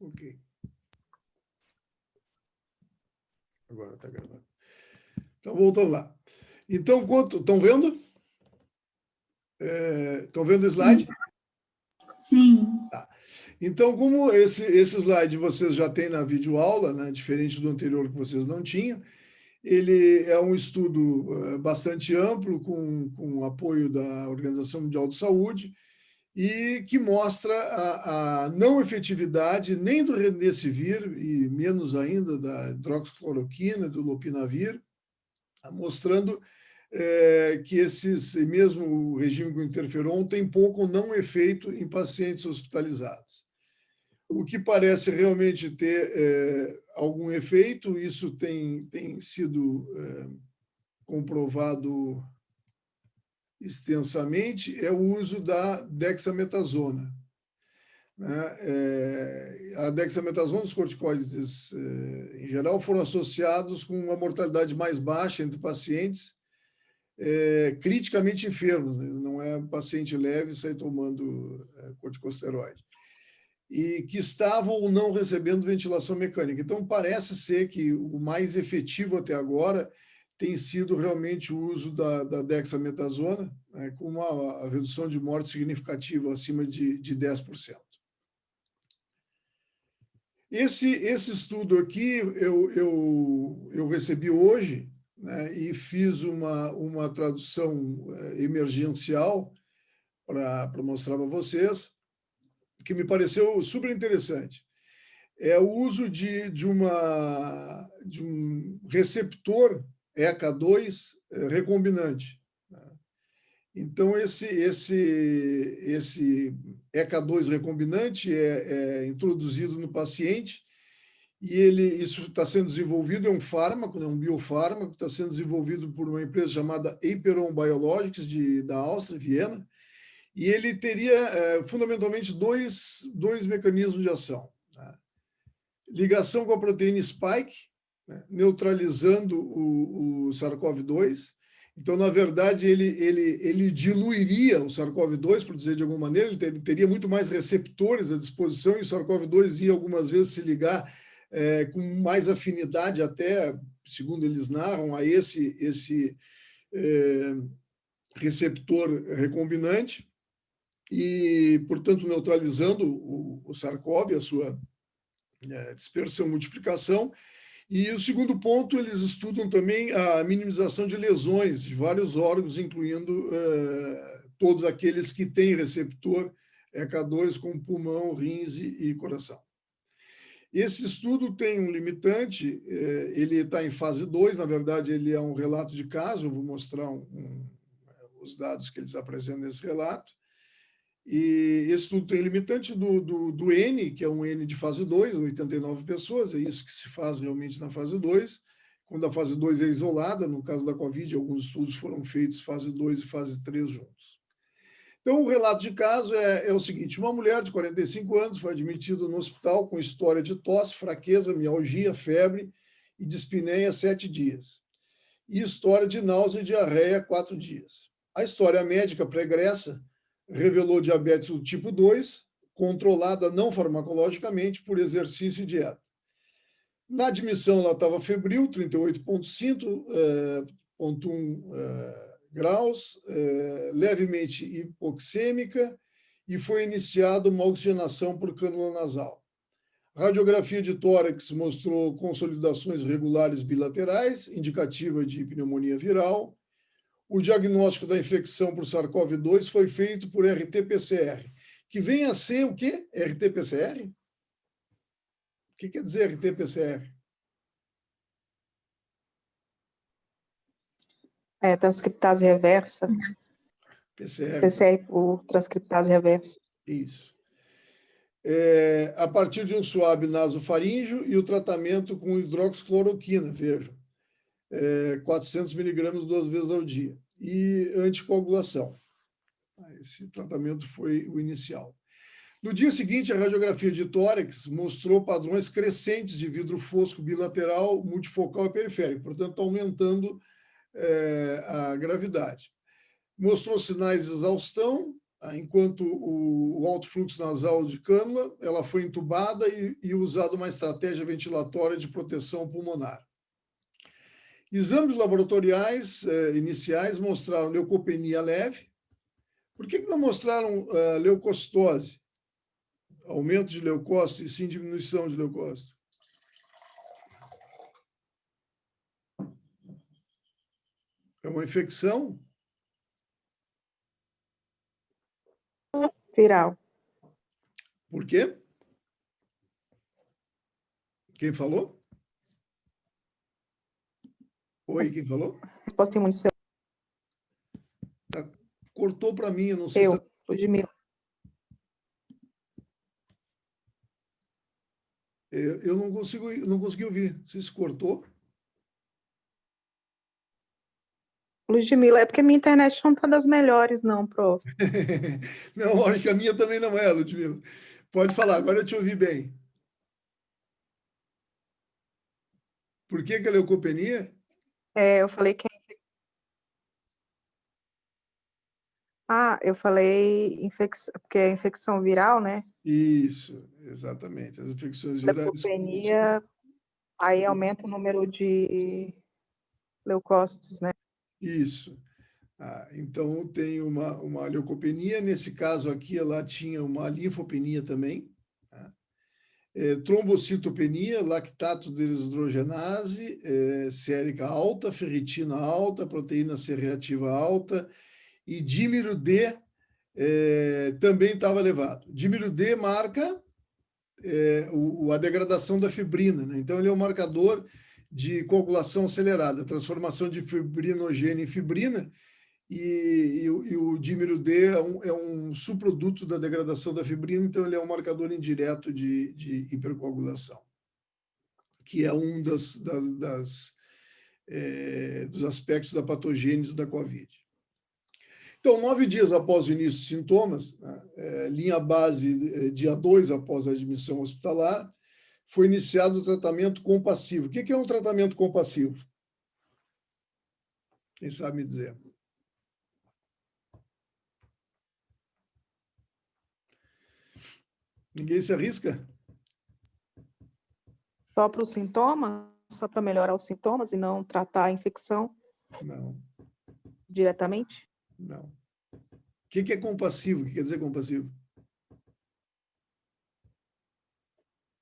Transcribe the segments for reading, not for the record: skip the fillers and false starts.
Ok. Agora está gravando. Então, voltando lá. Então, quanto... Estão vendo? Estão vendo o slide? Sim. Tá. Então, como esse slide vocês já têm na videoaula, né, diferente do anterior que vocês não tinham, ele é um estudo bastante amplo, com apoio da Organização Mundial de Saúde, e que mostra a não efetividade nem do remdesivir, e menos ainda da hidroxicloroquina, do lopinavir, mostrando que mesmo o regime com interferon tem pouco ou não efeito em pacientes hospitalizados. O que parece realmente ter algum efeito, isso tem sido comprovado extensamente, é o uso da dexametasona. A dexametasona, os corticoides, em geral, foram associados com uma mortalidade mais baixa entre pacientes criticamente enfermos, né? Não é um paciente leve sair tomando corticosteroide, e que estavam ou não recebendo ventilação mecânica. Então, parece ser que o mais efetivo até agora tem sido realmente o uso da dexametasona, né, com uma redução de morte significativa acima de 10%. Esse estudo aqui eu recebi hoje, né, e fiz uma tradução emergencial para mostrar para vocês, que me pareceu super interessante. É o uso de um receptor ECA2 recombinante. Então, esse ECA2 recombinante é introduzido no paciente, e isso está sendo desenvolvido, é um fármaco, é um biofármaco, está sendo desenvolvido por uma empresa chamada Aperon Biologics, da Áustria, Viena, e ele teria fundamentalmente dois mecanismos de ação. Né? Ligação com a proteína spike, né? Neutralizando o SARS-CoV-2. Então, na verdade, ele diluiria o SARS-CoV-2, por dizer de alguma maneira, ele teria muito mais receptores à disposição, e o SARS-CoV-2 ia algumas vezes se ligar com mais afinidade, até, segundo eles narram, a esse receptor recombinante, e, portanto, neutralizando o SARS-CoV, a sua dispersão e multiplicação. E o segundo ponto, eles estudam também a minimização de lesões de vários órgãos, incluindo todos aqueles que têm receptor ECA2, como pulmão, rins e coração. Esse estudo tem um limitante, ele está em fase 2, na verdade, ele é um relato de caso, eu vou mostrar os dados que eles apresentam nesse relato. E esse estudo tem limitante do N, que é um N de fase 2, 89 pessoas, é isso que se faz realmente na fase 2, quando a fase 2 é isolada, no caso da Covid, alguns estudos foram feitos fase 2 e fase 3 juntos. Então, o relato de caso é o seguinte: uma mulher de 45 anos foi admitida no hospital com história de tosse, fraqueza, mialgia, febre e dispneia 7 dias, e história de náusea e diarreia 4 dias. A história médica pregressa revelou diabetes do tipo 2, controlada não farmacologicamente por exercício e dieta. Na admissão, ela estava febril, 38,1 graus, levemente hipoxêmica, e foi iniciada uma oxigenação por cânula nasal. A radiografia de tórax mostrou consolidações regulares bilaterais, indicativa de pneumonia viral. O diagnóstico da infecção por SARS-CoV-2 foi feito por RT-PCR, que vem a ser o quê? RT-PCR? O que quer dizer RT-PCR? Transcriptase reversa. PCR por transcriptase reversa. Isso. A partir de um suave nasofaríngeo e o tratamento com hidroxicloroquina, vejam, 400 miligramas 2 vezes ao dia, e anticoagulação. Esse tratamento foi o inicial. No dia seguinte, a radiografia de tórax mostrou padrões crescentes de vidro fosco bilateral, multifocal e periférico, portanto, aumentando a gravidade. Mostrou sinais de exaustão, enquanto o alto fluxo nasal de cânula, ela foi entubada e usada uma estratégia ventilatória de proteção pulmonar. Exames laboratoriais iniciais mostraram leucopenia leve. Por que não mostraram leucocitose? Aumento de leucócito e sim diminuição de leucócito? É uma infecção? Viral. Por quê? Quem falou? Oi, quem falou? Resposta imune celular. Cortou para mim, eu não sei se... Ludmila. Eu não consegui ouvir. Se isso cortou? Ludmila, é porque minha internet não está das melhores, não, prof. Não, acho que a minha também não é, Ludmila. Pode falar, agora eu te ouvi bem. Por que a leucopenia? Eu falei que... eu falei porque é infecção viral, né? Isso, exatamente. As infecções virais... Leucopenia, aí aumenta o número de leucócitos, né? Isso. Então, tem uma leucopenia. Nesse caso aqui, ela tinha uma linfopenia também. Tá? Trombocitopenia, lactato desidrogenase, sérica alta, ferritina alta, proteína C reativa alta, e dímero D também estava elevado. Dímero D marca a degradação da fibrina, né? Então, ele é um marcador de coagulação acelerada, transformação de fibrinogênio em fibrina, e o dímero D é um subproduto da degradação da fibrina, então ele é um marcador indireto de hipercoagulação, que é um dos aspectos da patogênese da COVID. Então, 9 dias após o início dos sintomas, linha base, dia 2 após a admissão hospitalar, foi iniciado o tratamento compassivo. O que é um tratamento compassivo? Quem sabe me dizer? Ninguém se arrisca? Só para os sintomas? Só para melhorar os sintomas e não tratar a infecção? Não. Diretamente? Não. O que é compassivo? O que quer dizer compassivo?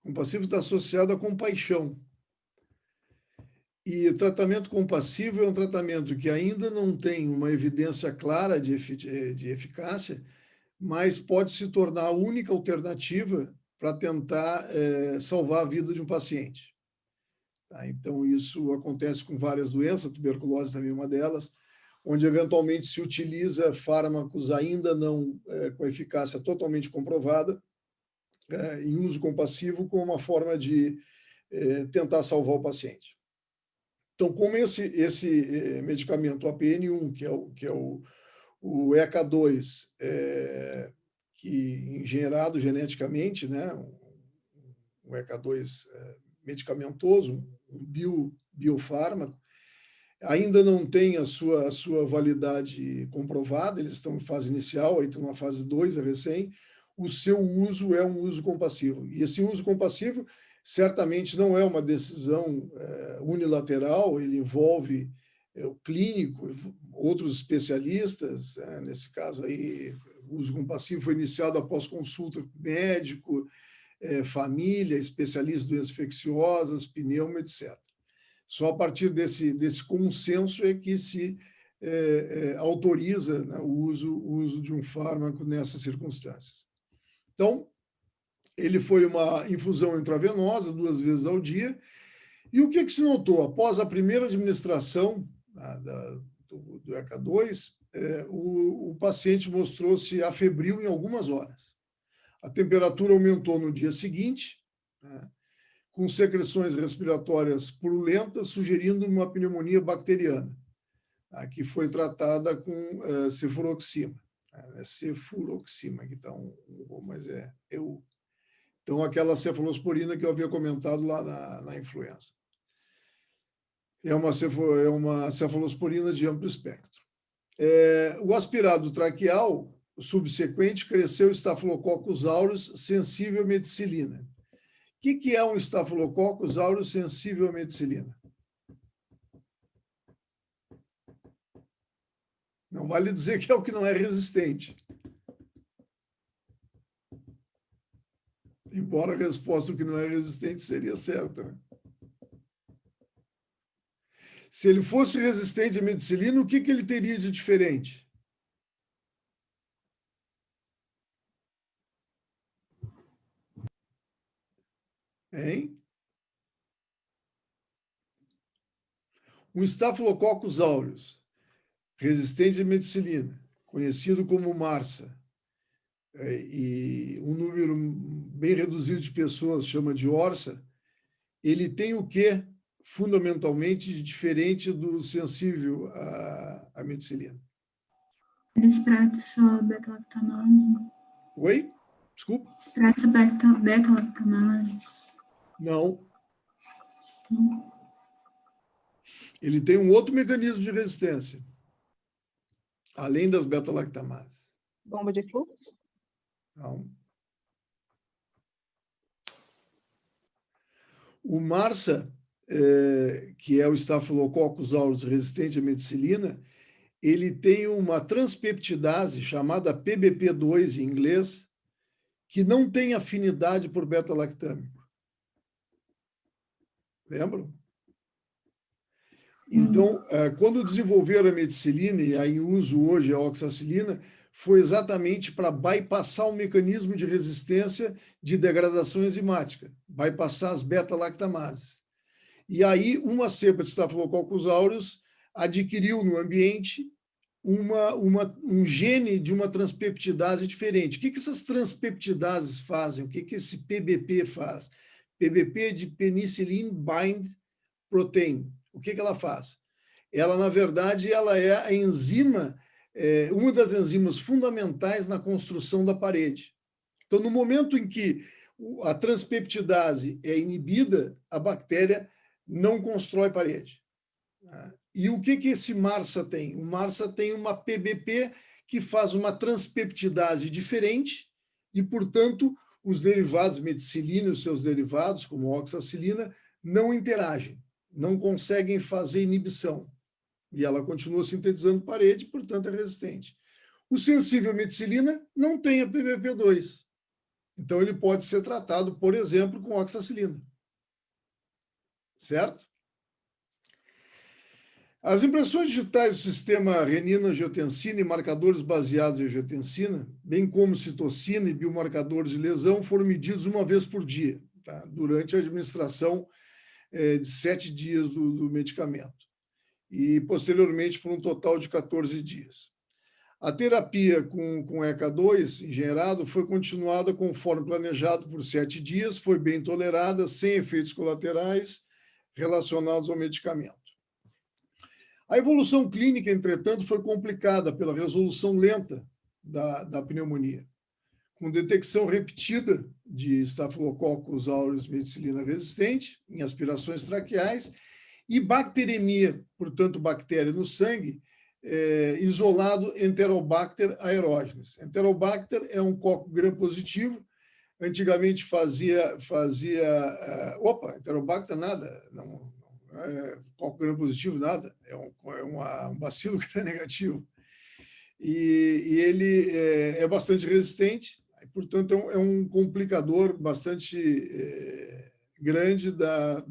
Compassivo está associado à compaixão. E o tratamento compassivo é um tratamento que ainda não tem uma evidência clara de eficácia, mas pode se tornar a única alternativa para tentar salvar a vida de um paciente. Tá? Então, isso acontece com várias doenças, a tuberculose também é uma delas, onde eventualmente se utiliza fármacos ainda não com eficácia totalmente comprovada, em uso compassivo, como uma forma de tentar salvar o paciente. Então, como esse medicamento APN1, que é o ECA2, que gerado geneticamente, né, um ECA2 medicamentoso, um biofármaco, ainda não tem a sua validade comprovada, eles estão em fase inicial, aí estão na fase 2, é recém, o seu uso é um uso compassivo. E esse uso compassivo certamente não é uma decisão unilateral, ele envolve o clínico, outros especialistas, nesse caso aí, o uso compassivo foi iniciado após consulta com médico, família, especialista em doenças infecciosas, pneuma, etc. Só a partir desse consenso é que se autoriza, né, o uso de um fármaco nessas circunstâncias. Então, ele foi uma infusão intravenosa 2 vezes ao dia. E o que se notou? Após a primeira administração do ECA2, o paciente mostrou-se afebril em algumas horas. A temperatura aumentou no dia seguinte, né, com secreções respiratórias purulentas, sugerindo uma pneumonia bacteriana, que foi tratada com cefuroxima. Cefuroxima, que está mas Então, aquela cefalosporina que eu havia comentado lá na influenza. É uma cefalosporina de amplo espectro. O aspirado traqueal subsequente, cresceu o Staphylococcus aureus sensível à meticilina. O que é um Staphylococcus aureus sensível à meticilina? Não vale dizer que é o que não é resistente. Embora a resposta do que não é resistente seria certa, né? Se ele fosse resistente à meticilina, o que ele teria de diferente? Hein? Um Staphylococcus aureus, resistente à meticilina, conhecido como MRSA, e um número bem reduzido de pessoas chama de ORSA, ele tem o que, fundamentalmente, de diferente do sensível à meticilina? Ele expressa só beta-lactamase. Oi? Desculpa? Expressa beta-lactamase. Não. Não. Ele tem um outro mecanismo de resistência, além das beta-lactamases. Bomba de fluxo? Não. O MRSA, que é o Staphylococcus aureus resistente à meticilina, ele tem uma transpeptidase chamada PBP2 em inglês, que não tem afinidade por beta-lactâmico. Lembram? Então, quando desenvolveram a meticilina, e aí em uso hoje a oxacilina, foi exatamente para bypassar o mecanismo de resistência de degradação enzimática, bypassar as beta-lactamases. E aí uma cepa de Staphylococcus aureus adquiriu no ambiente um gene de uma transpeptidase diferente. O que essas transpeptidases fazem? O que esse PBP faz? PBP é de Penicillin Bind Protein. O que ela faz? Ela, na verdade, ela é a enzima, uma das enzimas fundamentais na construção da parede. Então, no momento em que a transpeptidase é inibida, a bactéria não constrói parede. E o que esse MRSA tem? O MRSA tem uma PBP que faz uma transpeptidase diferente e, portanto, os derivados meticilina e os seus derivados, como a oxacilina, não interagem, não conseguem fazer inibição. E ela continua sintetizando parede, portanto, é resistente. O sensível à meticilina não tem a PBP2. Então, ele pode ser tratado, por exemplo, com oxacilina. Certo? As impressões digitais do sistema renina-angiotensina e marcadores baseados em angiotensina, bem como citocina e biomarcadores de lesão, foram medidos uma vez por dia, tá? Durante a administração de 7 dias do medicamento, e posteriormente por um total de 14 dias. A terapia com ECA2, engenheirado, foi continuada conforme planejado por 7 dias, foi bem tolerada, sem efeitos colaterais relacionados ao medicamento. A evolução clínica, entretanto, foi complicada pela resolução lenta da pneumonia, com detecção repetida de Staphylococcus aureus meticilina resistente em aspirações traqueais e bacteremia, portanto, bactéria no sangue, isolado Enterobacter aerogenes. Enterobacter é um coco gram-positivo, antigamente fazia Enterobacter nada, não coco gram-positivo nada, é um bacilo gram-negativo. E ele é bastante resistente, portanto, é um complicador bastante grande da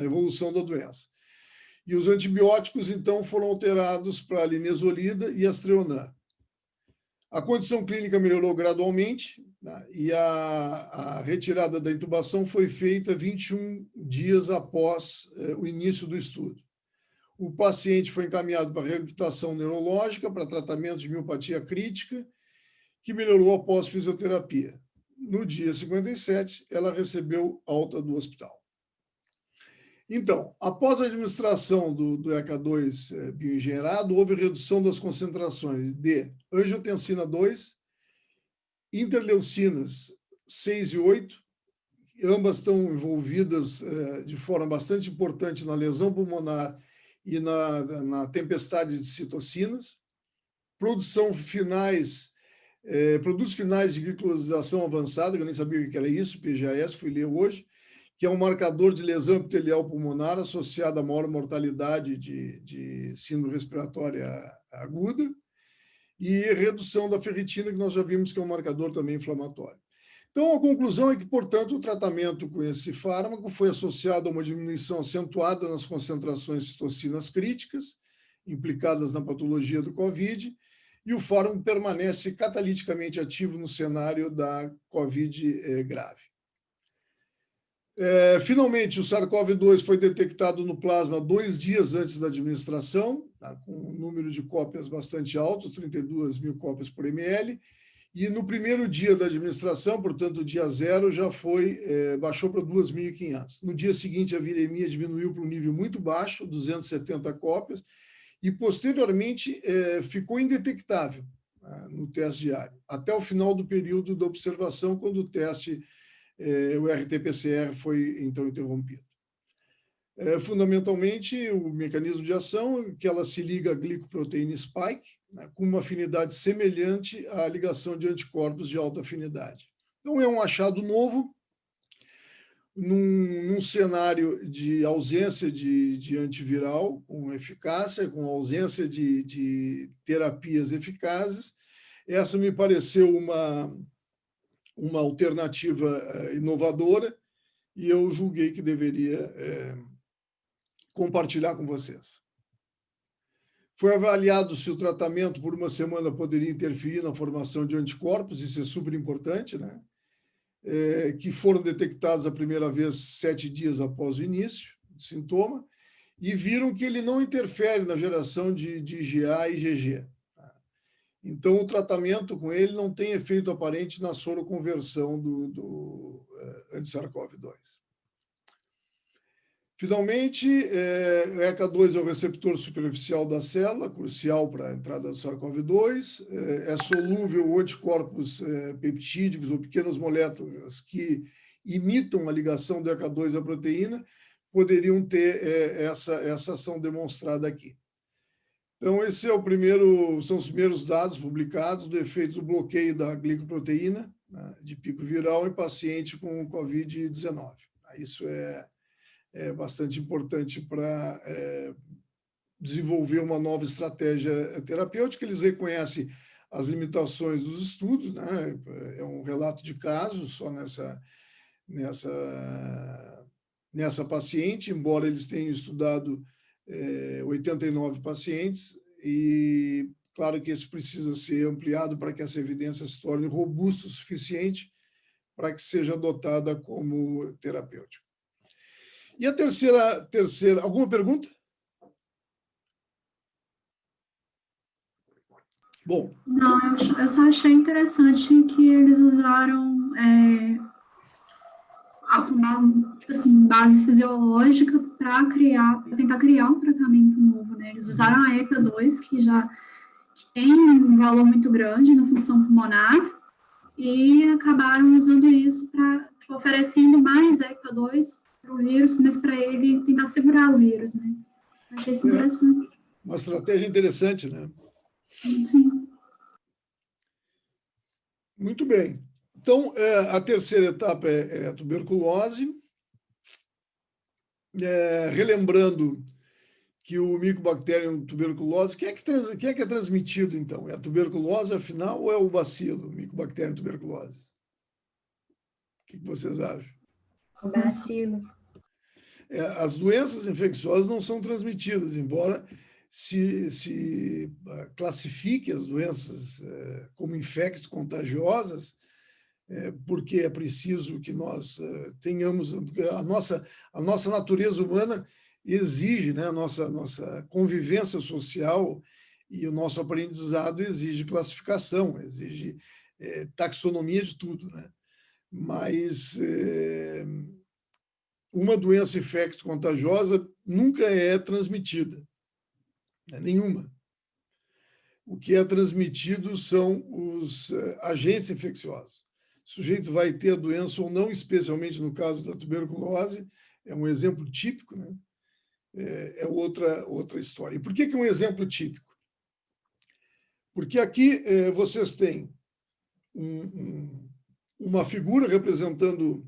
evolução da doença. E os antibióticos, então, foram alterados para a linezolida e astreonam. A condição clínica melhorou gradualmente, né, e a retirada da intubação foi feita 21 dias após o início do estudo. O paciente foi encaminhado para reabilitação neurológica, para tratamento de miopatia crítica, que melhorou após fisioterapia. No dia 57, ela recebeu alta do hospital. Então, após a administração do ECA2 bioengenheirado, houve redução das concentrações de angiotensina 2, interleucinas 6 e 8, ambas estão envolvidas de forma bastante importante na lesão pulmonar e na tempestade de citocinas, produtos finais de glicosilação avançada, que eu nem sabia o que era isso, PGAS, fui ler hoje, que é um marcador de lesão epitelial pulmonar associado à maior mortalidade de síndrome respiratória aguda, e redução da ferritina, que nós já vimos que é um marcador também inflamatório. Então, a conclusão é que, portanto, o tratamento com esse fármaco foi associado a uma diminuição acentuada nas concentrações de citocinas críticas, implicadas na patologia do COVID, e o fármaco permanece cataliticamente ativo no cenário da COVID grave. Finalmente, o SARS-CoV-2 foi detectado no plasma 2 dias antes da administração, tá, com um número de cópias bastante alto, 32 mil cópias por ml, e no primeiro dia da administração, portanto, dia 0, já baixou para 2.500. No dia seguinte, a viremia diminuiu para um nível muito baixo, 270 cópias, e posteriormente ficou indetectável no teste diário, até o final do período da observação, quando o teste, o RT-PCR, foi então interrompido. Fundamentalmente, o mecanismo de ação é que ela se liga à glicoproteína spike, né, com uma afinidade semelhante à ligação de anticorpos de alta afinidade. Então, é um achado novo, num cenário de ausência de antiviral com eficácia, com ausência de terapias eficazes. Essa me pareceu uma alternativa inovadora e eu julguei que deveria compartilhar com vocês. Foi avaliado se o tratamento por uma semana poderia interferir na formação de anticorpos, isso é super importante, né? Que foram detectados a primeira vez 7 dias após o início do sintoma, e viram que ele não interfere na geração de IgA e IgG. Então, o tratamento com ele não tem efeito aparente na soroconversão do anti-SARS-CoV-2. Finalmente, o ECA2 é o receptor superficial da célula, crucial para a entrada do SARS-CoV-2, é solúvel em anticorpos peptídicos ou pequenas moléculas que imitam a ligação do ECA2 à proteína, poderiam ter essa ação demonstrada aqui. Então, esse são os primeiros dados publicados do efeito do bloqueio da glicoproteína, né, de pico viral em paciente com COVID-19. Isso é bastante importante para desenvolver uma nova estratégia terapêutica. Eles reconhecem as limitações dos estudos, né? É um relato de casos só nessa paciente, embora eles tenham estudado 89 pacientes, e claro que isso precisa ser ampliado para que essa evidência se torne robusta o suficiente para que seja adotada como terapêutica. E a terceira, alguma pergunta? Bom. Não, eu só achei interessante que eles usaram tipo assim, base fisiológica para tentar criar um tratamento novo, né? Eles usaram a ECA2, que tem um valor muito grande na função pulmonar, e acabaram usando isso para oferecendo mais ECA2 para o vírus, mas para ele tentar segurar o vírus, né? Achei isso interessante. Uma estratégia interessante, né? Sim. Muito bem. Então, a terceira etapa é a tuberculose. Relembrando que o Mycobacterium tuberculose, quem é que é transmitido, então? É a tuberculose, afinal, ou é o bacilo, o Mycobacterium tuberculose? O que vocês acham? O bacilo. As doenças infecciosas não são transmitidas, embora se classifique as doenças como infecto-contagiosas, porque é preciso que nós tenhamos... A nossa natureza humana exige, né, a nossa convivência social e o nosso aprendizado exige classificação, exige taxonomia de tudo, né? Mas uma doença infecto-contagiosa nunca é transmitida, nenhuma. O que é transmitido são os agentes infecciosos. O sujeito vai ter a doença ou não, especialmente no caso da tuberculose, é um exemplo típico, né? É outra história. E por que é um exemplo típico? Porque aqui vocês têm uma figura representando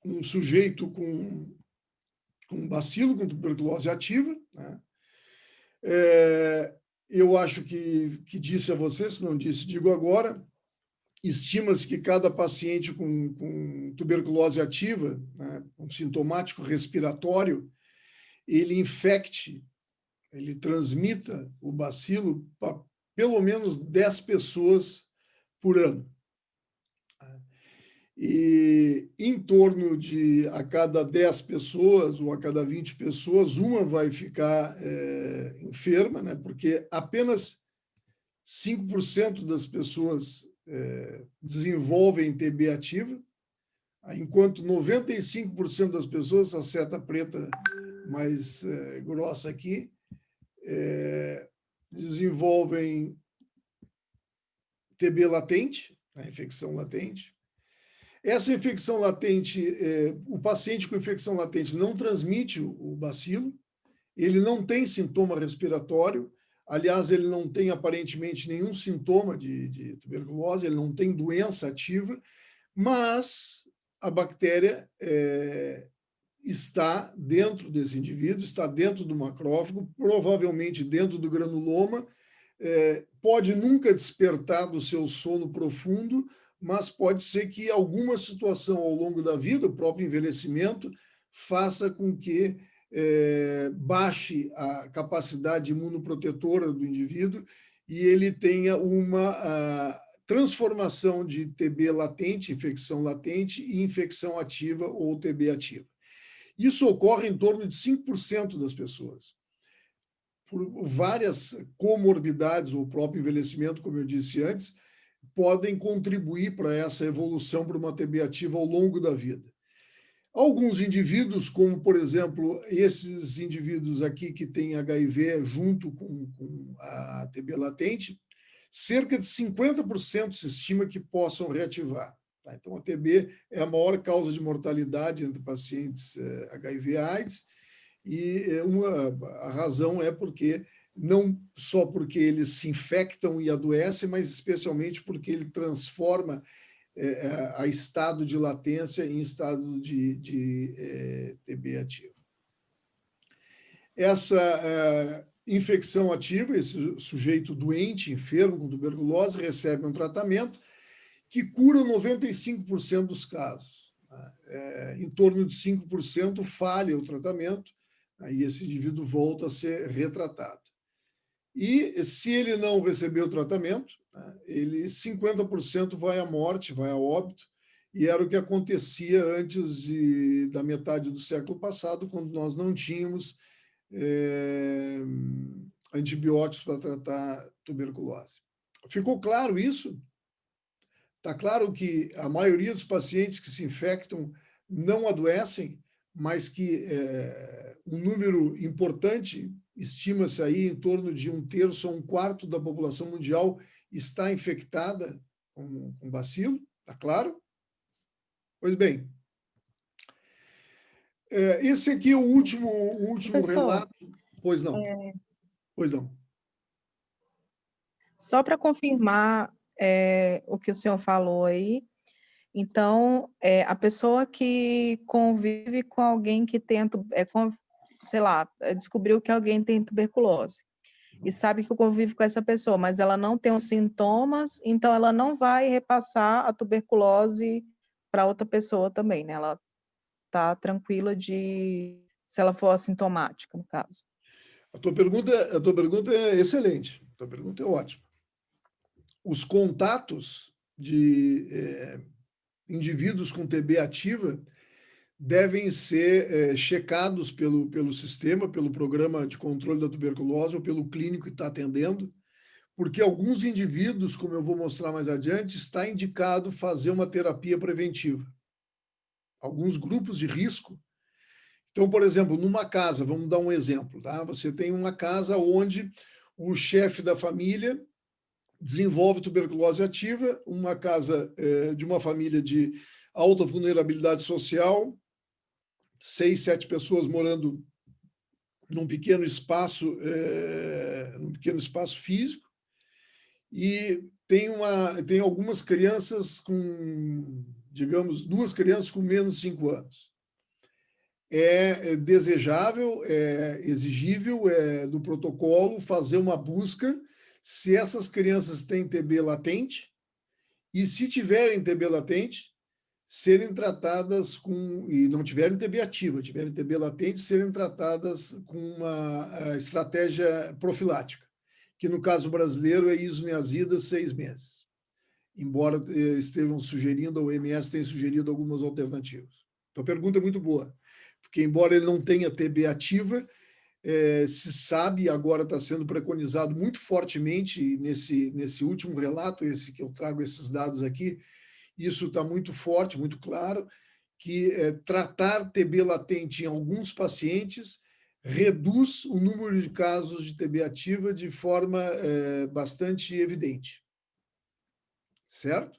um sujeito com bacilo, com tuberculose ativa, né? Eu acho que disse a você, se não disse, digo agora, estima-se que cada paciente com tuberculose ativa, né, um sintomático respiratório, ele infecte, ele transmita o bacilo para pelo menos 10 pessoas por ano. E em torno de a cada 10 pessoas ou a cada 20 pessoas, uma vai ficar enferma, né? Porque apenas 5% das pessoas desenvolvem TB ativa, enquanto 95% das pessoas, a seta preta mais grossa aqui, desenvolvem TB latente, a infecção latente. Essa infecção latente, o paciente com infecção latente não transmite o bacilo, ele não tem sintoma respiratório, aliás, ele não tem aparentemente nenhum sintoma de tuberculose, ele não tem doença ativa, mas a bactéria está dentro desse indivíduo, está dentro do macrófago, provavelmente dentro do granuloma, pode nunca despertar do seu sono profundo, mas pode ser que alguma situação ao longo da vida, o próprio envelhecimento, faça com que baixe a capacidade imunoprotetora do indivíduo e ele tenha uma transformação de TB latente, infecção latente, em infecção ativa ou TB ativa. Isso ocorre em torno de 5% das pessoas. Por várias comorbidades, ou o próprio envelhecimento, como eu disse antes, podem contribuir para essa evolução para uma TB ativa ao longo da vida. Alguns indivíduos, como, por exemplo, esses indivíduos aqui que têm HIV junto com a TB latente, cerca de 50% se estima que possam reativar. Tá? Então, a TB é a maior causa de mortalidade entre pacientes HIV/AIDS, e a razão é porque não só porque eles se infectam e adoecem, mas especialmente porque ele transforma a estado de latência em estado de TB ativo. Essa infecção ativa, esse sujeito doente, enfermo com tuberculose, recebe um tratamento que cura 95% dos casos. Em torno de 5% falha o tratamento, aí esse indivíduo volta a ser retratado. E se ele não receber o tratamento, 50% vai à morte, vai a óbito, e era o que acontecia antes da metade do século passado, quando nós não tínhamos antibióticos para tratar tuberculose. Ficou claro isso? Está claro que a maioria dos pacientes que se infectam não adoecem, mas que um número importante, estima-se aí em torno de 1/3 a 1/4 da população mundial está infectada com bacilo, está claro? Pois bem, esse aqui é o último relato. Pois não. Pois não. Só para confirmar o que o senhor falou aí, então, a pessoa que convive com alguém que tem, sei lá, descobriu que alguém tem tuberculose e sabe que convive com essa pessoa, mas ela não tem os sintomas, então ela não vai repassar a tuberculose para outra pessoa também, né? Ela está tranquila se ela for assintomática, no caso. A tua pergunta é excelente, a tua pergunta é ótima. Os contatos de indivíduos com TB ativa devem ser checados pelo sistema, pelo programa de controle da tuberculose ou pelo clínico que está atendendo, porque alguns indivíduos, como eu vou mostrar mais adiante, está indicado fazer uma terapia preventiva. Alguns grupos de risco. Então, por exemplo, numa casa, vamos dar um exemplo, tá? Você tem uma casa onde o chefe da família desenvolve tuberculose ativa, uma casa de uma família de alta vulnerabilidade social, 6, 7 pessoas morando num pequeno espaço físico, e tem algumas crianças com, digamos, 2 crianças com menos de 5 anos. É desejável, é exigível do protocolo fazer uma busca se essas crianças têm TB latente e, se tiverem TB latente, serem tratadas com, e não tiverem TB ativa, tiverem TB latente, serem tratadas com uma estratégia profilática, que no caso brasileiro é isoniazida 6 meses, embora estejam sugerindo, a OMS tenha sugerido algumas alternativas. Então a pergunta é muito boa, porque embora ele não tenha TB ativa, se sabe, agora está sendo preconizado muito fortemente nesse último relato, esse que eu trago esses dados aqui, isso está muito forte, muito claro, que tratar TB latente em alguns pacientes reduz o número de casos de TB ativa de forma bastante evidente. Certo?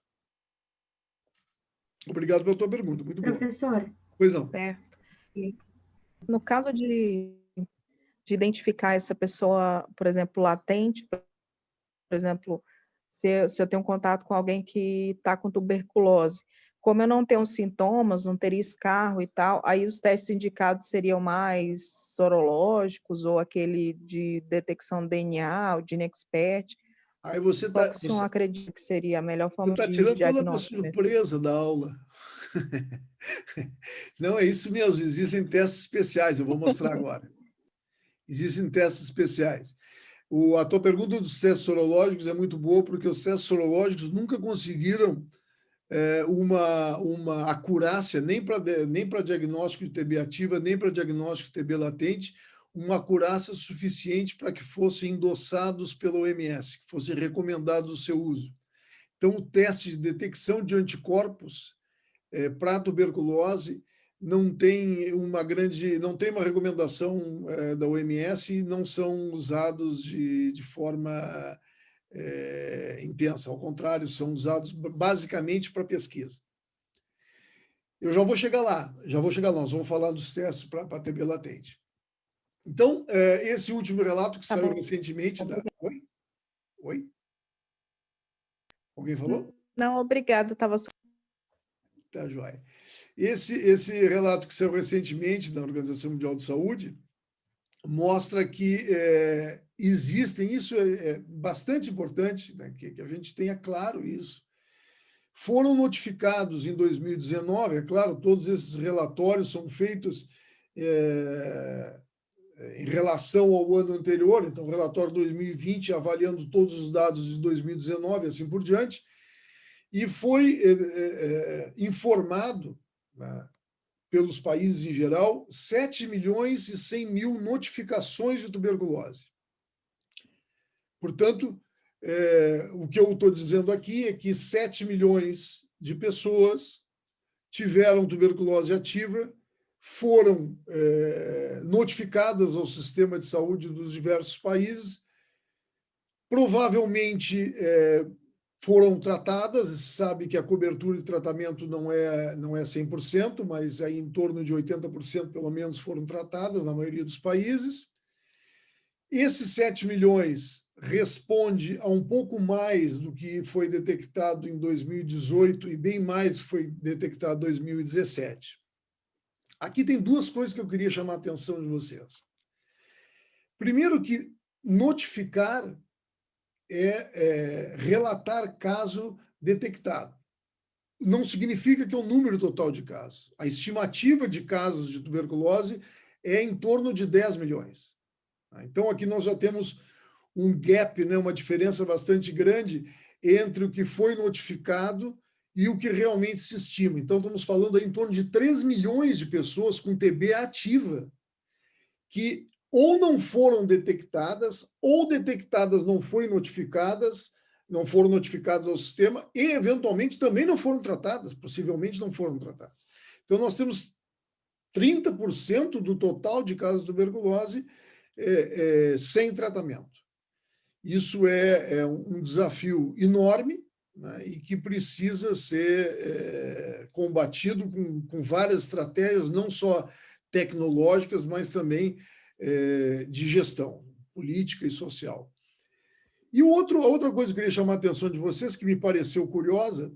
Obrigado pela tua pergunta, muito boa. Professor. Pois não. Certo. E no caso de identificar essa pessoa, por exemplo, latente, por exemplo, se eu tenho contato com alguém que está com tuberculose, como eu não tenho sintomas, não teria escarro e tal, aí os testes indicados seriam mais sorológicos ou aquele de detecção de DNA, o GeneXpert. Aí você Qual que o senhor acredita que seria a melhor forma de tirando toda a minha diagnóstico? surpresa da aula. Não, é isso mesmo, existem testes especiais, eu vou mostrar agora. Existem testes especiais. A tua pergunta dos testes sorológicos é muito boa, porque os testes sorológicos nunca conseguiram uma acurácia, nem para diagnóstico de TB ativa, nem para diagnóstico de TB latente, uma acurácia suficiente para que fossem endossados pela OMS, que fosse recomendado o seu uso. Então, o teste de detecção de anticorpos para tuberculose não tem uma recomendação da OMS e não são usados de forma intensa. Ao contrário, são usados basicamente para pesquisa. Eu já vou chegar lá, nós vamos falar dos testes para TB latente. Então, esse último relato que saiu recentemente da... Oi? Oi? Alguém falou? Não, obrigado, estava só... Tá, joia. Esse relato que saiu recentemente da Organização Mundial de Saúde mostra que existem, isso é bastante importante, né, que a gente tenha claro isso. Foram notificados em 2019, é claro, todos esses relatórios são feitos em relação ao ano anterior, então o relatório 2020 avaliando todos os dados de 2019, assim por diante, e foi informado, né, pelos países em geral, 7.100.000 notificações de tuberculose. Portanto, o que eu estou dizendo aqui é que 7 milhões de pessoas tiveram tuberculose ativa, foram notificadas ao sistema de saúde dos diversos países, provavelmente foram tratadas, sabe que a cobertura de tratamento não é 100%, mas aí em torno de 80% pelo menos foram tratadas na maioria dos países. Esses 7 milhões responde a um pouco mais do que foi detectado em 2018 e bem mais do que foi detectado em 2017. Aqui tem 2 coisas que eu queria chamar a atenção de vocês. Primeiro que notificar relatar caso detectado. Não significa que é o número total de casos. A estimativa de casos de tuberculose é em torno de 10 milhões. Então, aqui nós já temos um gap, né, uma diferença bastante grande entre o que foi notificado e o que realmente se estima. Então, estamos falando aí em torno de 3 milhões de pessoas com TB ativa que ou não foram detectadas, ou detectadas não foram notificadas ao sistema, e eventualmente também não foram tratadas, possivelmente não foram tratadas. Então, nós temos 30% do total de casos de tuberculose sem tratamento. Isso é um desafio enorme, né, e que precisa ser combatido com várias estratégias, não só tecnológicas, mas também de gestão política e social. E a outra coisa que eu queria chamar a atenção de vocês, que me pareceu curiosa,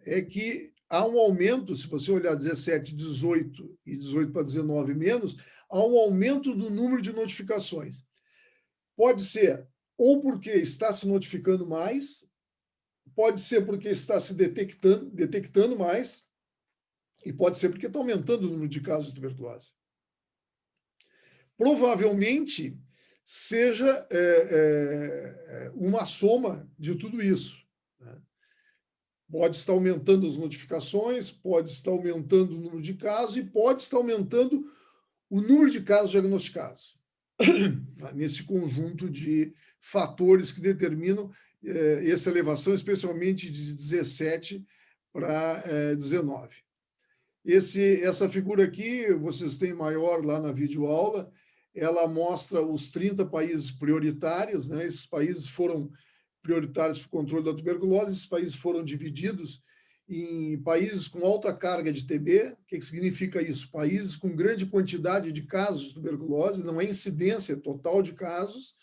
é que há um aumento, se você olhar 17, 18 e 18 para 19 menos, há um aumento do número de notificações. Pode ser ou porque está se notificando mais, pode ser porque está se detectando mais, e pode ser porque está aumentando o número de casos de tuberculose. Provavelmente seja uma soma de tudo isso, né? Pode estar aumentando as notificações, pode estar aumentando o número de casos e pode estar aumentando o número de casos diagnosticados, nesse conjunto de fatores que determinam essa elevação, especialmente de 17 para 19. Essa figura aqui, vocês têm maior lá na videoaula, ela mostra os 30 países prioritários, né? Esses países foram prioritários para o controle da tuberculose, esses países foram divididos em países com alta carga de TB. O que significa isso? Países com grande quantidade de casos de tuberculose, não é incidência total de casos,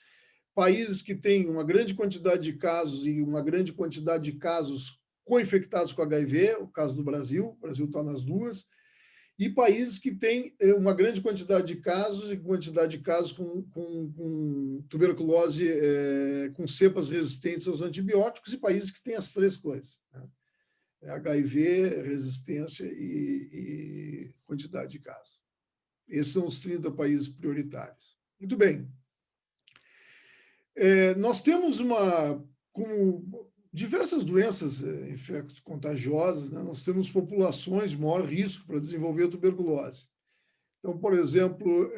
países que têm uma grande quantidade de casos e uma grande quantidade de casos co-infectados com HIV, o caso do Brasil, o Brasil está nas duas, e países que têm uma grande quantidade de casos e quantidade de casos com tuberculose, com cepas resistentes aos antibióticos, e países que têm as três coisas, né? HIV, resistência e quantidade de casos. Esses são os 30 países prioritários. Muito bem. Nós temos como diversas doenças infecto-contagiosas, né? Nós temos populações de maior risco para desenvolver a tuberculose. Então, por exemplo,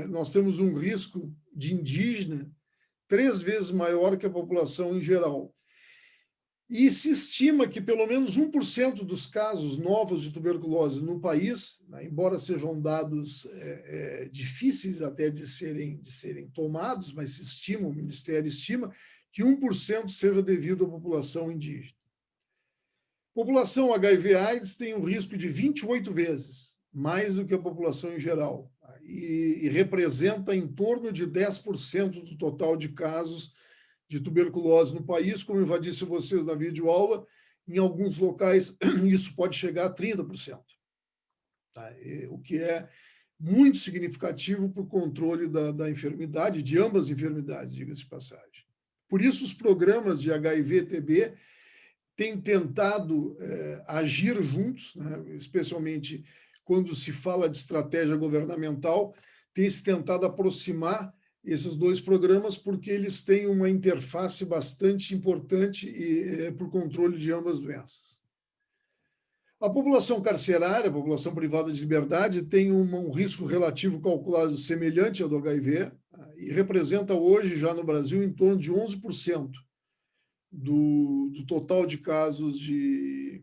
nós temos um risco de indígena 3 vezes maior que a população em geral. E se estima que pelo menos 1% dos casos novos de tuberculose no país, né, embora sejam dados difíceis até de serem tomados, mas se estima, o Ministério estima, que 1% seja devido à população indígena. População HIV/AIDS tem um risco de 28 vezes mais do que a população em geral, e representa em torno de 10% do total de casos de tuberculose no país. Como eu já disse a vocês na videoaula, em alguns locais isso pode chegar a 30%, tá? O que é muito significativo para o controle da enfermidade, de ambas as enfermidades, diga-se de passagem. Por isso, os programas de HIV-TB têm tentado agir juntos, né? Especialmente quando se fala de estratégia governamental, tem se tentado aproximar esses dois programas, porque eles têm uma interface bastante importante para o controle de ambas as doenças. A população carcerária, a população privada de liberdade, tem um risco relativo calculado semelhante ao do HIV, e representa hoje, já no Brasil, em torno de 11% do total de casos de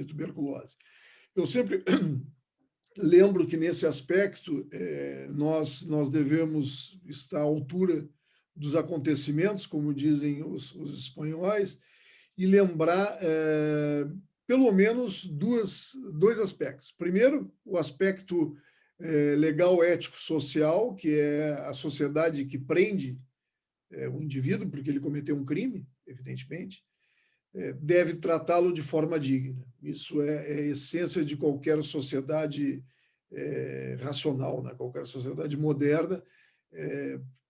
tuberculose. Eu sempre lembro que, nesse aspecto, nós devemos estar à altura dos acontecimentos, como dizem os espanhóis, e lembrar pelo menos dois aspectos. Primeiro, o aspecto legal, ético, social, que é a sociedade que prende o indivíduo porque ele cometeu um crime, evidentemente, deve tratá-lo de forma digna. Isso é a essência de qualquer sociedade racional, né? Qualquer sociedade moderna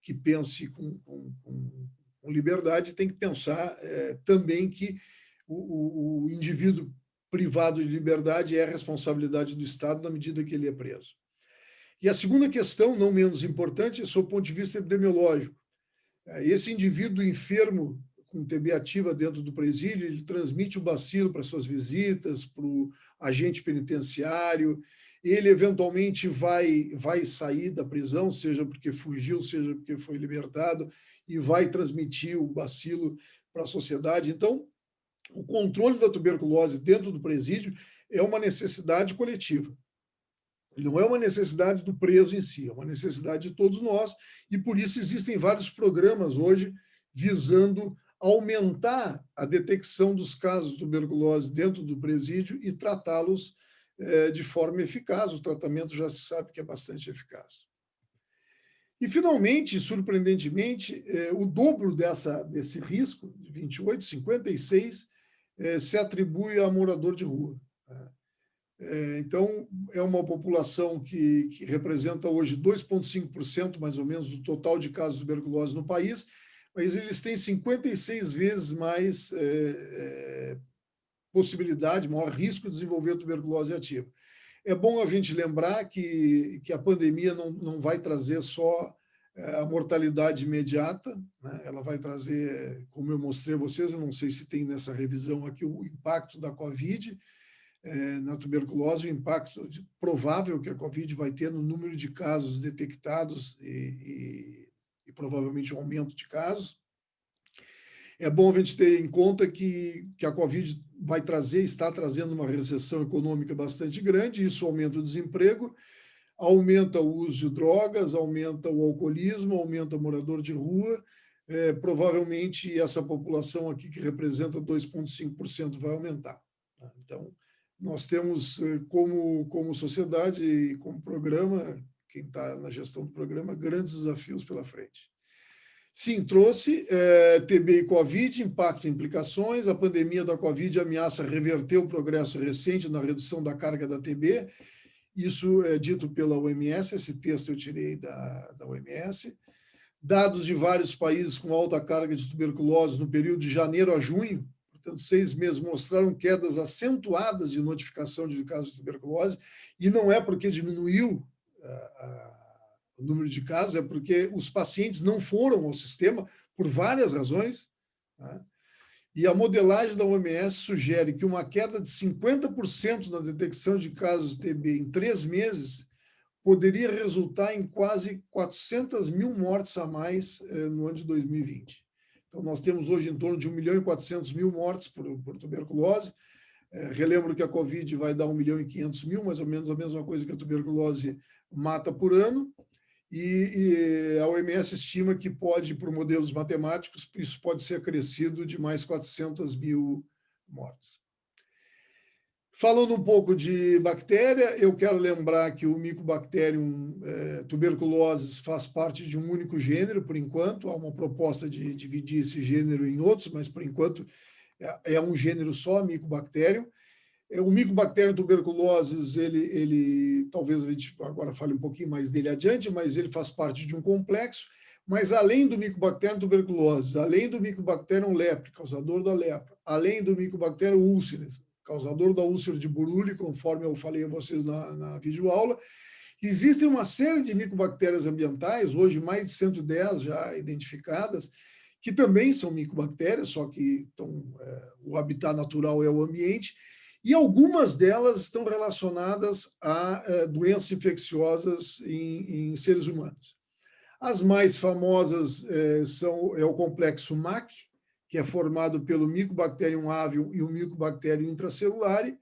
que pense com liberdade tem que pensar também que o indivíduo privado de liberdade é a responsabilidade do Estado na medida que ele é preso. E a segunda questão, não menos importante, é sob o ponto de vista epidemiológico. Esse indivíduo enfermo com TB ativa dentro do presídio, ele transmite o bacilo para suas visitas, para o agente penitenciário, ele eventualmente vai sair da prisão, seja porque fugiu, seja porque foi libertado, e vai transmitir o bacilo para a sociedade. Então, o controle da tuberculose dentro do presídio é uma necessidade coletiva. Não é uma necessidade do preso em si, é uma necessidade de todos nós, e por isso existem vários programas hoje visando aumentar a detecção dos casos de tuberculose dentro do presídio e tratá-los de forma eficaz. O tratamento já se sabe que é bastante eficaz. E, finalmente, surpreendentemente, o dobro desse risco, de 28, 56, se atribui a morador de rua. Então, é uma população que representa hoje 2,5%, mais ou menos, do total de casos de tuberculose no país, mas eles têm 56 vezes mais possibilidade, maior risco de desenvolver tuberculose ativa. É bom a gente lembrar que a pandemia não vai trazer só a mortalidade imediata, né? Ela vai trazer, como eu mostrei a vocês, eu não sei se tem nessa revisão aqui, o impacto da Covid na tuberculose, o impacto provável que a Covid vai ter no número de casos detectados e provavelmente um aumento de casos. É bom a gente ter em conta que a Covid está trazendo uma recessão econômica bastante grande, isso aumenta o desemprego, aumenta o uso de drogas, aumenta o alcoolismo, aumenta o morador de rua, provavelmente essa população aqui, que representa 2,5%, vai aumentar. Então, nós temos, como sociedade e como programa, quem está na gestão do programa, grandes desafios pela frente. Sim, trouxe TB e Covid, impacto e implicações. A pandemia da Covid ameaça reverter o progresso recente na redução da carga da TB. Isso é dito pela OMS, esse texto eu tirei da OMS. Dados de vários países com alta carga de tuberculose no período de janeiro a junho, portanto, 6 meses, mostraram quedas acentuadas de notificação de casos de tuberculose, e não é porque diminuiu o número de casos, é porque os pacientes não foram ao sistema por várias razões, né? E a modelagem da OMS sugere que uma queda de 50% na detecção de casos de TB em 3 meses poderia resultar em quase 400 mil mortes a mais no ano de 2020. Então, nós temos hoje em torno de 1.400.000 mortes por tuberculose. Relembro que a Covid vai dar 1.500.000, mais ou menos a mesma coisa que a tuberculose mata por ano. E a OMS estima que pode, por modelos matemáticos, isso pode ser acrescido de mais 400.000 mortes. Falando um pouco de bactéria, eu quero lembrar que o Mycobacterium tuberculosis faz parte de um único gênero, por enquanto. Há uma proposta de dividir esse gênero em outros, mas, por enquanto, é um gênero só, Mycobacterium. O Mycobacterium tuberculosis, ele talvez a gente agora fale um pouquinho mais dele adiante, mas ele faz parte de um complexo. Mas além do Mycobacterium tuberculosis, além do Mycobacterium lepre, causador da lepra, além do Mycobacterium ulceris, causador da úlcera de Buruli, conforme eu falei a vocês na videoaula, existem uma série de micobactérias ambientais, hoje mais de 110 já identificadas, que também são micobactérias, só que o habitat natural é o ambiente, e algumas delas estão relacionadas a doenças infecciosas em seres humanos. As mais famosas é o complexo MAC, que é formado pelo Mycobacterium avium e o Mycobacterium intracelulare,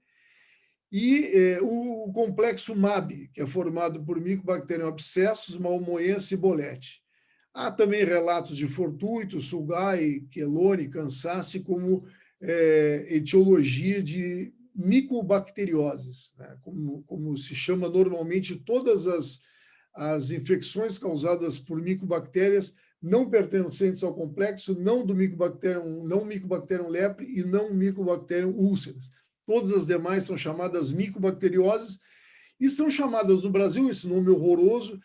e o complexo MAB, que é formado por Mycobacterium abscessus, malmoense e bolete. Há também relatos de fortuito, sulgai, quelone, cansace, como etiologia de micobacterioses, né? Como se chama normalmente todas as infecções causadas por micobactérias não pertencentes ao complexo, não Mycobacterium lepre e não Mycobacterium ulceris. Todas as demais são chamadas micobacterioses e são chamadas no Brasil, esse nome horroroso,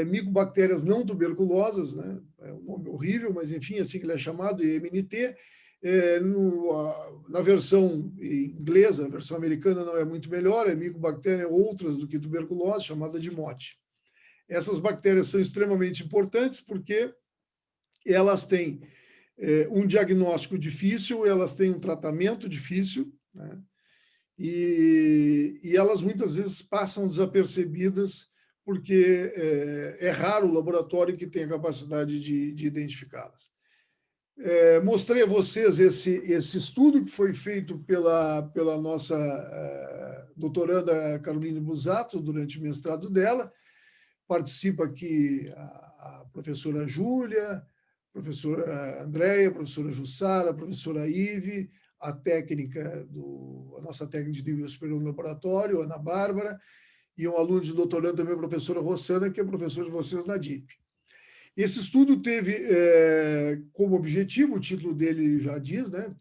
micobactérias não tuberculosas, né? É um nome horrível, mas enfim, assim que ele é chamado, MNT. Na versão inglesa, a versão americana não é muito melhor, é Mycobacterium outras do que tuberculose, chamada de MOT. Essas bactérias são extremamente importantes porque elas têm um diagnóstico difícil, elas têm um tratamento difícil, né? E elas muitas vezes passam desapercebidas porque é raro o laboratório que tem a capacidade de identificá-las. Mostrei a vocês esse estudo que foi feito pela nossa doutoranda Caroline Busato durante o mestrado dela. Participa aqui a professora Júlia, a professora Andréia, a professora Jussara, a professora Ive, a nossa técnica de nível superior no laboratório, Ana Bárbara, e um aluno de doutorando também, a professora Rossana, que é professora de vocês na DIP. Esse estudo teve como objetivo, o título dele já diz, né,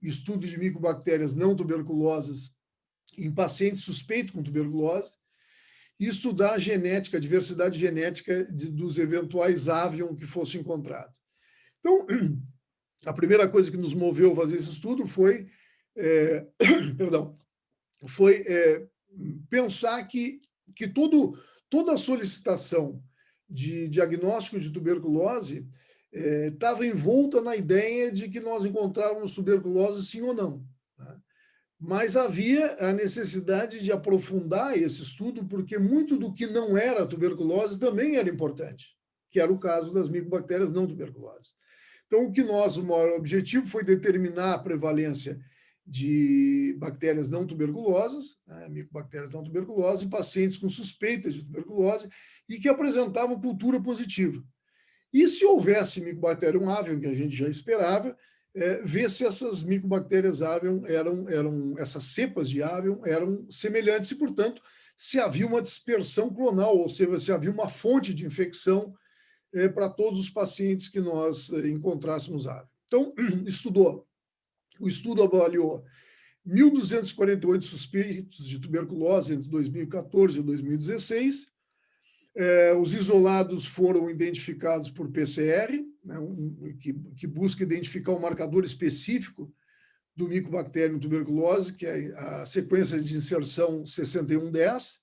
estudo de micobactérias não tuberculosas em pacientes suspeitos com tuberculose, e estudar a genética, a diversidade genética dos eventuais avium que fossem encontrados. Então, a primeira coisa que nos moveu a fazer esse estudo foi, pensar que toda a solicitação de diagnóstico de tuberculose estava envolta na ideia de que nós encontrávamos tuberculose sim ou não, né? Mas havia a necessidade de aprofundar esse estudo, porque muito do que não era tuberculose também era importante, que era o caso das micobactérias não tuberculosas. Então, o maior objetivo foi determinar a prevalência de bactérias não tuberculosas, né, micobactérias não tuberculosas, em pacientes com suspeitas de tuberculose e que apresentavam cultura positiva. E se houvesse Mycobacterium avium, que a gente já esperava, ver se essas micobactérias avium essas cepas de avium eram semelhantes e, portanto, se havia uma dispersão clonal, ou seja, se havia uma fonte de infecção para todos os pacientes que nós encontrássemos avium. Então, o estudo avaliou 1.248 suspeitos de tuberculose entre 2014 e 2016. Os isolados foram identificados por PCR, né, que busca identificar um marcador específico do Mycobacterium tuberculose, que é a sequência de inserção 6110.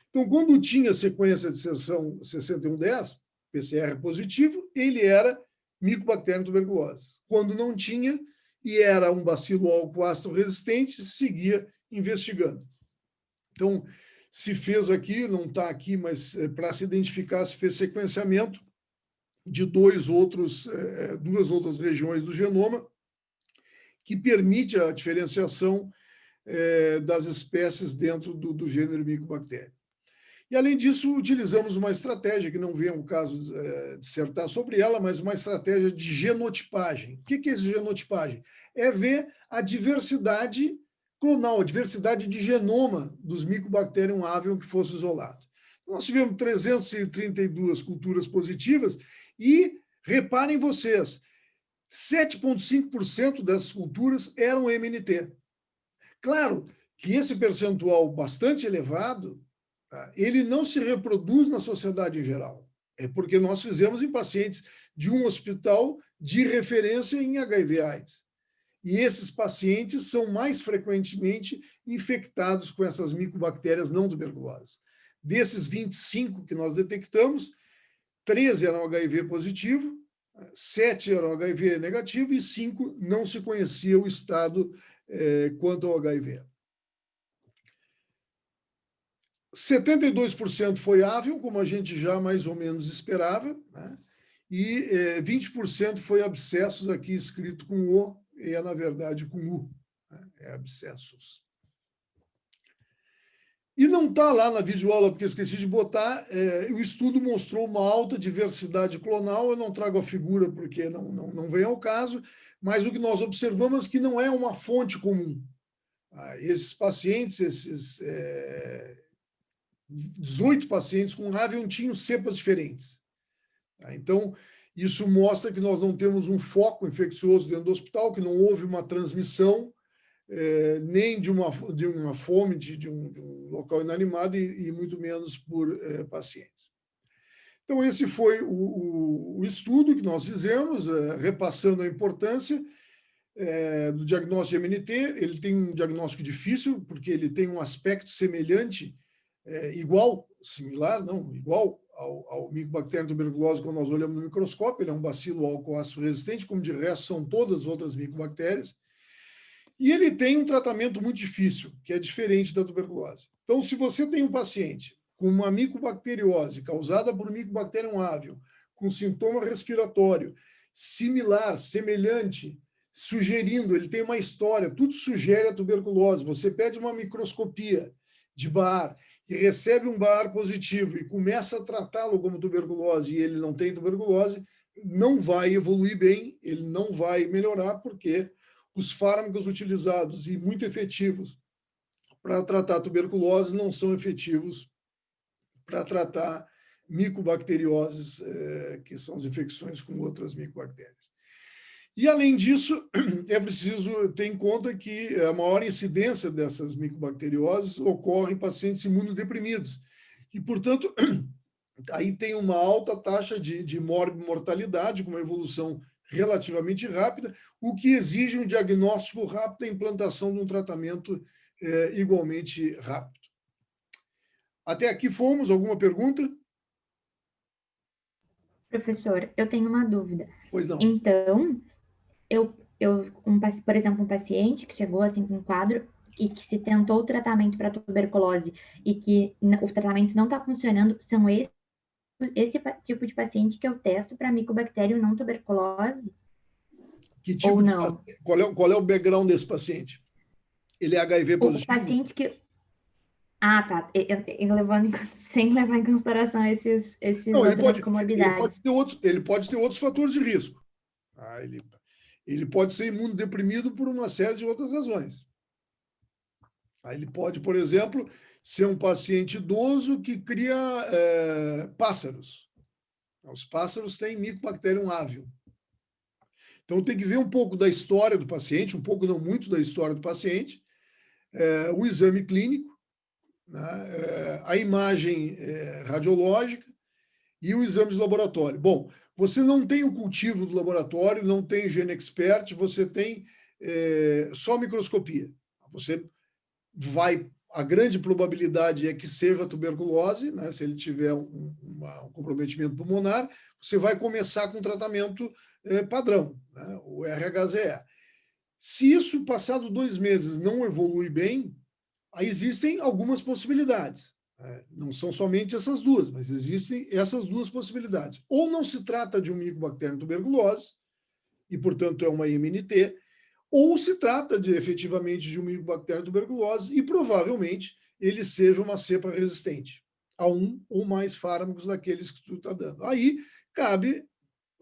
Então, quando tinha sequência de inserção 6110, PCR positivo, ele era Mycobacterium tuberculose. Quando não tinha, e era um bacilo álcool-ácido resistente, se seguia investigando. Então, se fez aqui, não está aqui, mas para se identificar, se fez sequenciamento de duas outras regiões do genoma, que permite a diferenciação das espécies dentro do gênero Mycobacterium. E, além disso, utilizamos uma estratégia, que não vem ao caso dissertar sobre ela, mas uma estratégia de genotipagem. O que é esse genotipagem? É ver a diversidade clonal, a diversidade de genoma dos Mycobacterium avium que fosse isolado. Nós tivemos 332 culturas positivas e, reparem vocês, 7,5% dessas culturas eram MNT. Claro que esse percentual bastante elevado, ele não se reproduz na sociedade em geral. É porque nós fizemos em pacientes de um hospital de referência em HIV/AIDS. E esses pacientes são mais frequentemente infectados com essas micobactérias não tuberculosas. Desses 25 que nós detectamos, 13 eram HIV positivo, 7 eram HIV negativo e 5 não se conhecia o estado quanto ao HIV. 72% foi avium, como a gente já mais ou menos esperava, né? E 20% foi abscessos, aqui escrito com O, e na verdade com U, né? Abscessos. E não está lá na videoaula, porque eu esqueci de botar, o estudo mostrou uma alta diversidade clonal, eu não trago a figura porque não vem ao caso, mas o que nós observamos é que não é uma fonte comum. Esses pacientes, esses 18 pacientes com avium tinham cepas diferentes. Então, isso mostra que nós não temos um foco infeccioso dentro do hospital, que não houve uma transmissão, nem de uma fome de um local inanimado e muito menos por pacientes. Então, esse foi o estudo que nós fizemos, repassando a importância do diagnóstico de MNT. Ele tem um diagnóstico difícil, porque ele tem um aspecto semelhante, igual ao Mycobacterium tuberculose quando nós olhamos no microscópio. Ele é um bacilo álcool-ácido resistente, como de resto são todas as outras micobactérias. E ele tem um tratamento muito difícil, que é diferente da tuberculose. Então, se você tem um paciente com uma micobacteriose causada por Mycobacterium avium, com sintoma respiratório similar, semelhante, sugerindo, ele tem uma história, tudo sugere a tuberculose. Você pede uma microscopia de Barr e recebe um Barr positivo e começa a tratá-lo como tuberculose e ele não tem tuberculose, não vai evoluir bem, ele não vai melhorar, porque os fármacos utilizados e muito efetivos para tratar a tuberculose não são efetivos para tratar micobacterioses, que são as infecções com outras micobactérias. E, além disso, é preciso ter em conta que a maior incidência dessas micobacterioses ocorre em pacientes imunodeprimidos. E, portanto, aí tem uma alta taxa de mortalidade, com uma evolução relativamente rápida, o que exige um diagnóstico rápido e a implantação de um tratamento igualmente rápido. Até aqui fomos. Alguma pergunta? Professor, eu tenho uma dúvida. Pois não. Então, por exemplo, um paciente que chegou assim com um quadro e que se tentou o tratamento para tuberculose e que o tratamento não está funcionando, são esse tipo de paciente que eu testo para micobactéria não tuberculose? Que tipo ou de não? Qual é o background desse paciente? Ele é HIV positivo? O paciente Ah, tá. Sem levar em consideração esses Não, outras comorbidades. ele pode ter outros fatores de risco. Ele pode ser imunodeprimido por uma série de outras razões. Ele pode, por exemplo, ser um paciente idoso que cria pássaros. Os pássaros têm Mycobacterium avium. Então, tem que ver um pouco da história do paciente, um pouco, não muito, da história do paciente, o exame clínico, né, a imagem radiológica e o exame de laboratório. Bom, você não tem o cultivo do laboratório, não tem GeneXpert, você tem só microscopia. A grande probabilidade é que seja tuberculose, né, se ele tiver um comprometimento pulmonar, você vai começar com tratamento padrão, né, o RHZE. Se isso, passado 2 meses, não evolui bem, aí existem algumas possibilidades. Não são somente essas duas, mas existem essas duas possibilidades. Ou não se trata de um Mycobacterium tuberculose, e, portanto, é uma IMNT, ou se trata efetivamente de um Mycobacterium tuberculose e, provavelmente, ele seja uma cepa resistente a um ou mais fármacos daqueles que tu está dando. Aí cabe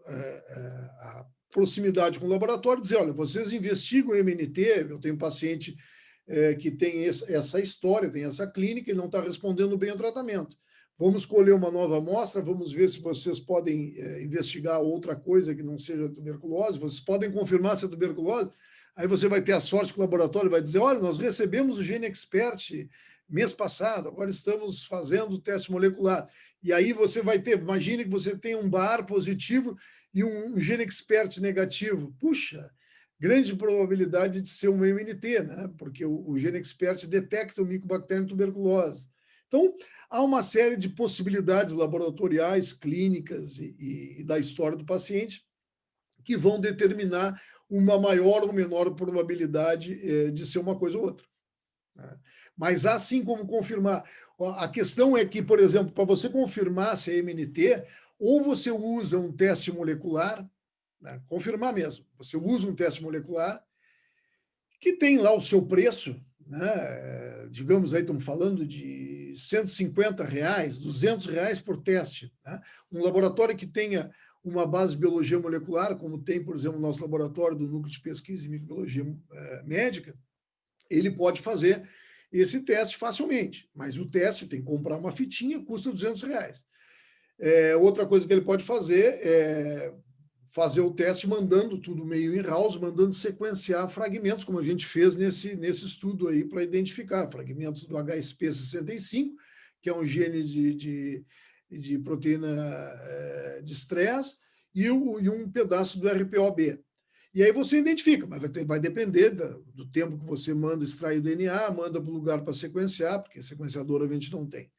a proximidade com o laboratório, dizer, olha, vocês investigam o MNT, eu tenho um paciente que tem essa história, tem essa clínica, e não está respondendo bem ao tratamento. Vamos escolher uma nova amostra, vamos ver se vocês podem investigar outra coisa que não seja tuberculose, vocês podem confirmar se é tuberculose, aí você vai ter a sorte que o laboratório vai dizer, olha, nós recebemos o GeneXpert mês passado, agora estamos fazendo o teste molecular. E aí você vai ter, imagine que você tem um BAR positivo e um GeneXpert negativo. Puxa, grande probabilidade de ser um MNT, né? Porque o GeneXpert detecta o Mycobacterium tuberculose. Então, há uma série de possibilidades laboratoriais, clínicas e da história do paciente que vão determinar uma maior ou menor probabilidade de ser uma coisa ou outra. Né? Mas há sim como confirmar. A questão é que, por exemplo, para você confirmar se é MNT, ou você usa um teste molecular, né, confirmar mesmo, você usa um teste molecular que tem lá o seu preço, né, digamos aí, estamos falando de R$150, R$200 por teste. Né? Um laboratório que tenha uma base de biologia molecular, como tem, por exemplo, o nosso laboratório do Núcleo de Pesquisa em Microbiologia Médica, ele pode fazer esse teste facilmente, mas o teste tem que comprar uma fitinha, custa R$200. Outra coisa que ele pode fazer é fazer o teste mandando tudo meio in-house, mandando sequenciar fragmentos, como a gente fez nesse estudo aí, para identificar fragmentos do HSP65, que é um gene de proteína de estresse, e um pedaço do RPOB. E aí você identifica, mas vai depender do tempo que você manda extrair o DNA, manda para o lugar para sequenciar, porque sequenciador a gente não tem.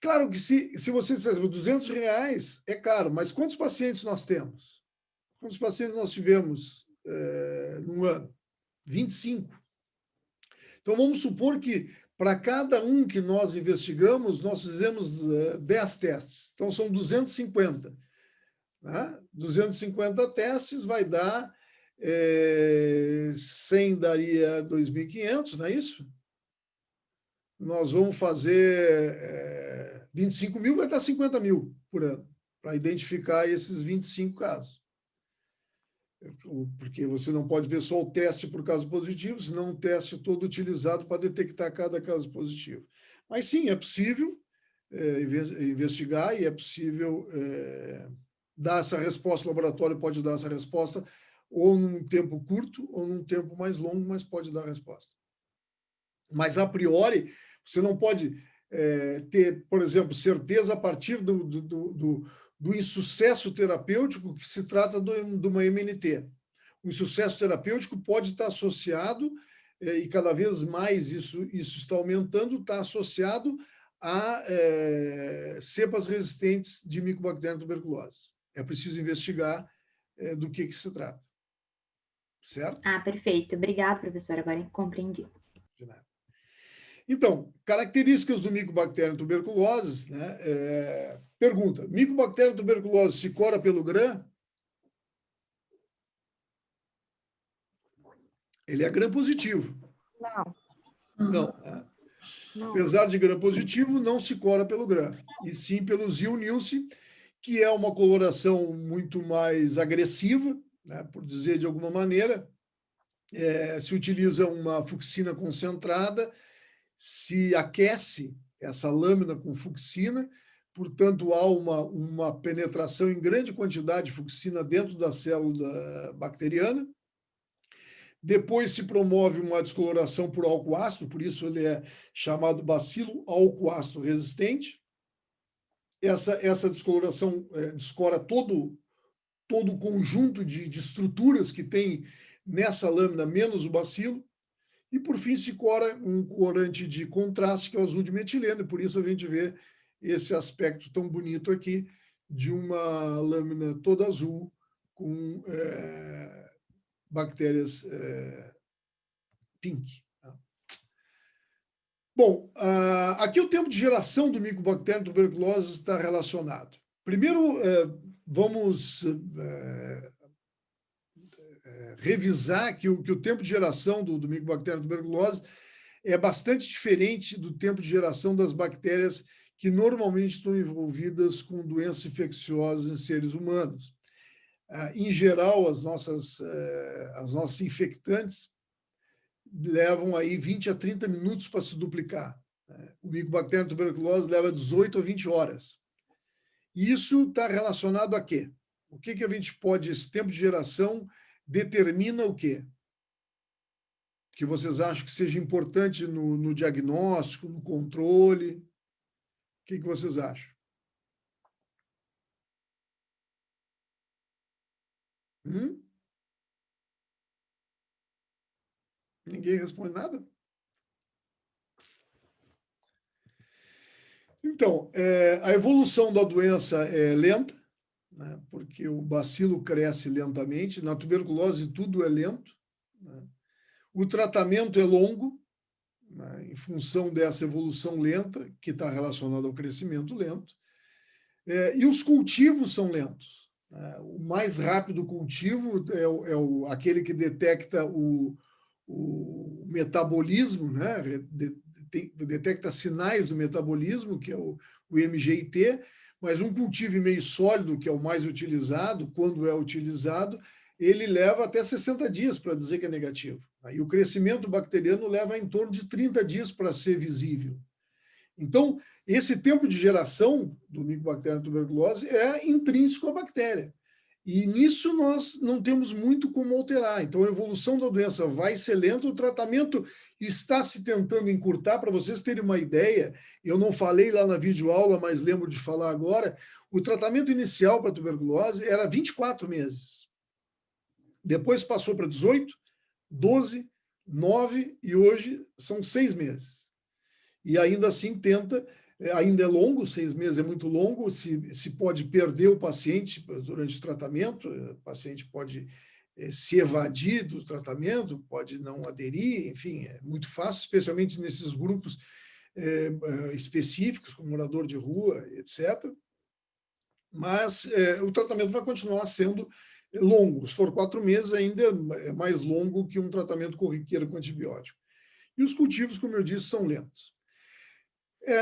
Claro que se você disser R$200 é caro, mas quantos pacientes nós temos? Quantos pacientes nós tivemos num ano? 25. Então, vamos supor que para cada um que nós investigamos, nós fizemos 10 testes. Então, são 250. Né? 250 testes vai dar 100 daria 2.500, não é isso? Nós vamos fazer 25 mil, vai dar 50 mil por ano, para identificar esses 25 casos. Porque você não pode ver só o teste por caso positivo, senão um teste todo utilizado para detectar cada caso positivo. Mas sim, é possível, investigar e é possível dar essa resposta. O laboratório pode dar essa resposta ou num tempo curto ou num tempo mais longo, mas pode dar a resposta. Mas, a priori, você não pode ter, por exemplo, certeza a partir do insucesso terapêutico que se trata de uma MNT. O insucesso terapêutico pode estar associado, e cada vez mais isso está aumentando, está associado a cepas resistentes de Mycobacterium tuberculose. É preciso investigar do que se trata. Certo? Ah, perfeito. Obrigada, professor. Agora compreendi. De nada. Então, características do Mycobacterium tuberculose, né? Pergunta: Mycobacterium tuberculose se cora pelo Gram? Ele é Gram positivo. Não. Não. Não. Apesar de Gram positivo, não se cora pelo Gram, e sim pelo Zil-Nilce, que é uma coloração muito mais agressiva, né? Por dizer de alguma maneira. Se utiliza uma fucsina concentrada, se aquece essa lâmina com fucsina, portanto, há uma penetração em grande quantidade de fucsina dentro da célula bacteriana. Depois se promove uma descoloração por álcool ácido, por isso ele é chamado bacilo álcool ácido resistente. Essa descoloração descora todo o conjunto de estruturas que tem nessa lâmina, menos o bacilo. E, por fim, se cora um corante de contraste, que é o azul de metileno, e por isso a gente vê esse aspecto tão bonito aqui de uma lâmina toda azul com bactérias pink. Tá? Bom, aqui o tempo de geração do Mycobacterium tuberculose está relacionado. Primeiro, vamos revisar que o tempo de geração do Mycobacterium tuberculose é bastante diferente do tempo de geração das bactérias que normalmente estão envolvidas com doenças infecciosas em seres humanos. Em geral, as nossas infectantes levam aí 20 a 30 minutos para se duplicar. O Mycobacterium tuberculose leva 18 a 20 horas. E isso está relacionado a quê? O que a gente pode, esse tempo de geração, determina o quê? Que vocês acham que seja importante no diagnóstico, no controle? O que vocês acham? Ninguém responde nada? Então, a evolução da doença é lenta, né, porque o bacilo cresce lentamente. Na tuberculose, tudo é lento. Né? O tratamento é longo, né, em função dessa evolução lenta, que está relacionada ao crescimento lento. E os cultivos são lentos. Né? O mais rápido cultivo é aquele que detecta o metabolismo, né? Detecta sinais do metabolismo, que é o MGIT, mas um cultivo meio sólido, que é o mais utilizado, quando é utilizado, ele leva até 60 dias para dizer que é negativo. E o crescimento bacteriano leva em torno de 30 dias para ser visível. Então, esse tempo de geração do Mycobacterium tuberculose é intrínseco à bactéria. E nisso nós não temos muito como alterar. Então, a evolução da doença vai ser lenta, o tratamento está se tentando encurtar. Para vocês terem uma ideia, eu não falei lá na videoaula, mas lembro de falar agora, o tratamento inicial para a tuberculose era 24 meses. Depois passou para 18, 12, 9 e hoje são 6 meses. E ainda assim tenta, ainda é longo, 6 meses é muito longo, se pode perder o paciente durante o tratamento, o paciente pode se evadir do tratamento, pode não aderir, enfim, é muito fácil, especialmente nesses grupos específicos, como morador de rua, etc. Mas o tratamento vai continuar sendo longo. Se for 4 meses, ainda é mais longo que um tratamento corriqueiro com antibiótico. E os cultivos, como eu disse, são lentos.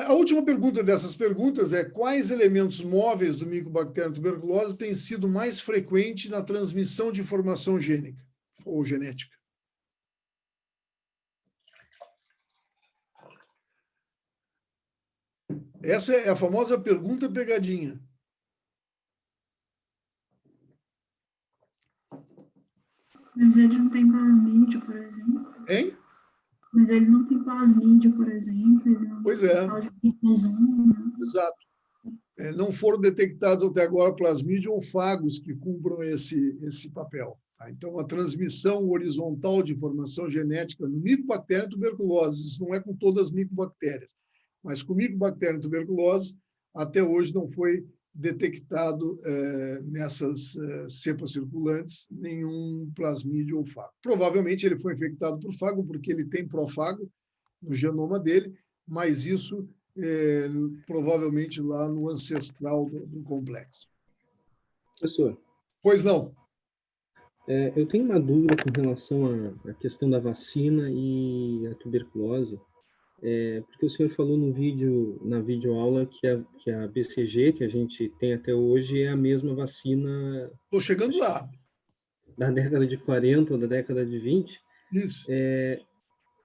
A última pergunta dessas perguntas é: quais elementos móveis do Mycobacterium tuberculose têm sido mais frequentes na transmissão de informação gênica ou genética? Essa é a famosa pergunta pegadinha. Mas ele não tem plasmídio, por exemplo. Hein? Mas ele não tem plasmídio, por exemplo. Ele não Pois é, fala de cromossomo, né? exato. Não foram detectados até agora plasmídio ou fagos que cumpram esse papel. Tá? Então, a transmissão horizontal de informação genética no micobactéria e tuberculose, isso não é com todas as micobactérias, mas com micobactéria e tuberculose, até hoje não foi detectado nessas cepas circulantes nenhum plasmídio ou fago. Provavelmente ele foi infectado por fago, porque ele tem profago no genoma dele, mas isso provavelmente lá no ancestral do complexo. Professor, Pois não. eu tenho uma dúvida com relação à questão da vacina e a tuberculose, porque o senhor falou no vídeo, na videoaula que a BCG, que a gente tem até hoje, é a mesma vacina Estou chegando lá. da década de 40 ou da década de 20. Isso.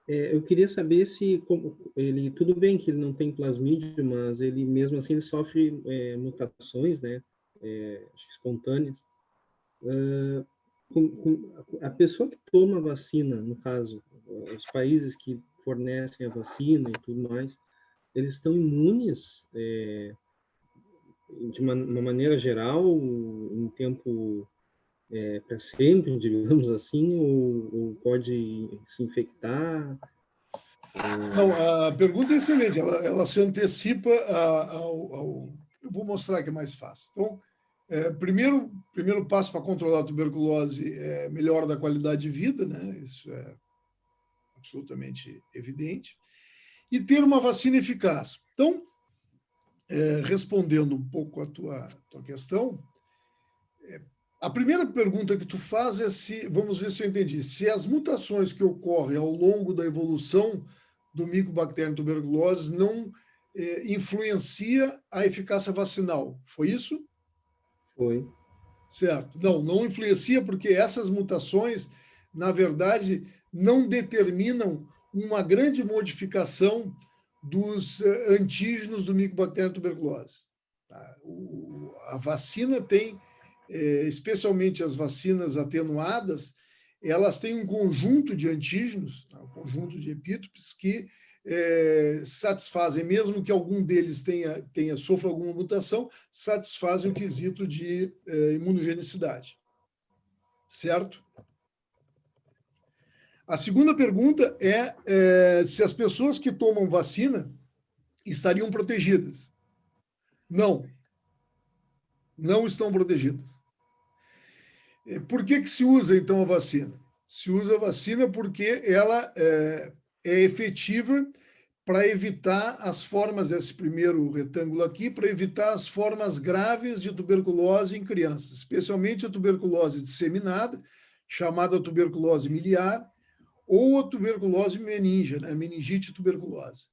Eu queria saber se ele, tudo bem que ele não tem plasmídio, mas ele mesmo assim ele sofre mutações, né, espontâneas. A pessoa que toma a vacina, no caso, os países que fornecem a vacina e tudo mais, eles estão imunes de uma maneira geral, em tempo para sempre, digamos assim, ou pode se infectar? Não, a pergunta é excelente. Ela se antecipa ao... Eu vou mostrar que é mais fácil. Então, primeiro passo para controlar a tuberculose é melhora da qualidade de vida, né? Isso é absolutamente evidente. E ter uma vacina eficaz. Então, respondendo um pouco a tua questão, a primeira pergunta que tu faz é se, vamos ver se eu entendi, se as mutações que ocorrem ao longo da evolução do micobactéria tuberculose não influencia a eficácia vacinal. Foi isso? Foi. Certo. Não influencia porque essas mutações, na verdade, não determinam uma grande modificação dos antígenos do micobactéria tuberculose. A vacina tem, especialmente as vacinas atenuadas, elas têm um conjunto de antígenos, um conjunto de epítopes que satisfazem, mesmo que algum deles sofra alguma mutação, satisfazem o quesito de imunogenicidade. Certo? A segunda pergunta é se as pessoas que tomam vacina estariam protegidas. Não estão protegidas. Por que se usa, então, a vacina? Se usa a vacina porque ela é efetiva para evitar as formas, esse primeiro retângulo aqui, para evitar as formas graves de tuberculose em crianças, especialmente a tuberculose disseminada, chamada tuberculose miliar, ou a tuberculose meningia, né? Meningite tuberculose.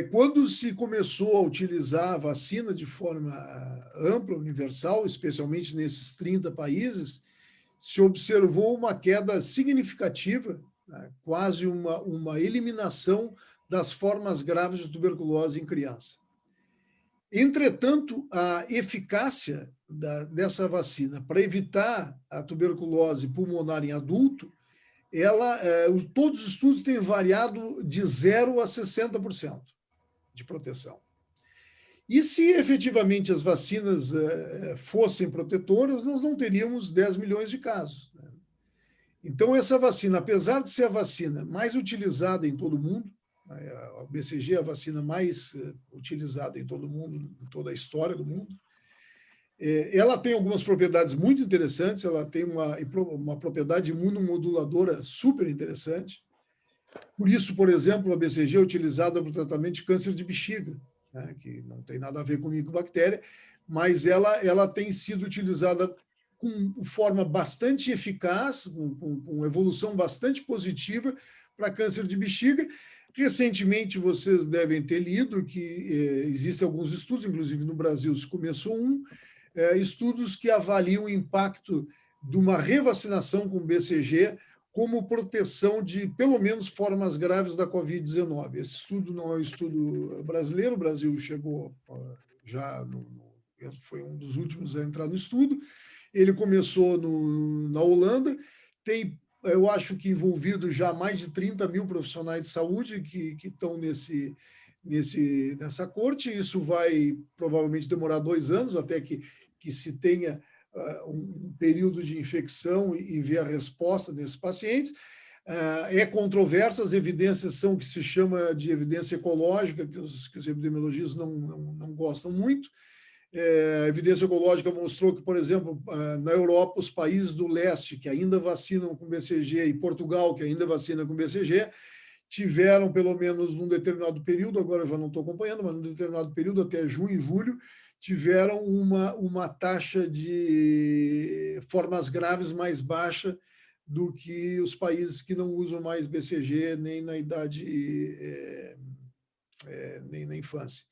Quando se começou a utilizar a vacina de forma ampla, universal, especialmente nesses 30 países, se observou uma queda significativa, né? Quase uma eliminação das formas graves de tuberculose em criança. Entretanto, a eficácia dessa vacina para evitar a tuberculose pulmonar em adulto, todos os estudos têm variado de 0 a 60% de proteção. E se efetivamente as vacinas fossem protetoras, nós não teríamos 10 milhões de casos. Né? Então, essa vacina, apesar de ser a vacina mais utilizada em todo o mundo, a BCG é a vacina mais utilizada em todo o mundo, em toda a história do mundo, ela tem algumas propriedades muito interessantes, ela tem uma propriedade imunomoduladora super interessante. Por isso, por exemplo, a BCG é utilizada para o tratamento de câncer de bexiga, né, que não tem nada a ver com micobactéria, mas ela tem sido utilizada com forma bastante eficaz, com evolução bastante positiva para câncer de bexiga. Recentemente, vocês devem ter lido que existem alguns estudos, inclusive no Brasil se começou estudos que avaliam o impacto de uma revacinação com BCG como proteção de, pelo menos, formas graves da Covid-19. Esse estudo não é um estudo brasileiro, o Brasil chegou já, foi um dos últimos a entrar no estudo. Ele começou na Holanda, tem, eu acho que envolvido já mais de 30 mil profissionais de saúde que estão nessa corte. Isso vai provavelmente demorar 2 anos até que se tenha um período de infecção e ver a resposta desses pacientes. É controverso, as evidências são o que se chama de evidência ecológica, que os epidemiologistas não gostam muito. A evidência ecológica mostrou que, por exemplo, na Europa, os países do leste, que ainda vacinam com BCG, e Portugal, que ainda vacina com BCG, tiveram, pelo menos num determinado período, agora eu já não estou acompanhando, mas num determinado período, até junho e julho, tiveram uma taxa de formas graves mais baixa do que os países que não usam mais BCG nem na idade, nem na infância.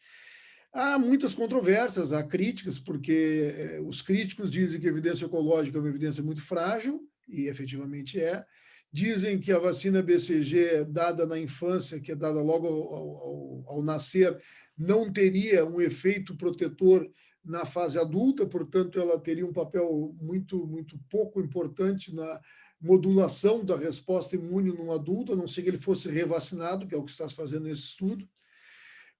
Há muitas controvérsias, há críticas, porque os críticos dizem que a evidência ecológica é uma evidência muito frágil, e efetivamente é. Dizem que a vacina BCG dada na infância, que é dada logo ao nascer, não teria um efeito protetor na fase adulta, portanto, ela teria um papel muito, muito pouco importante na modulação da resposta imune num adulto, a não ser que ele fosse revacinado, que é o que está se fazendo nesse estudo.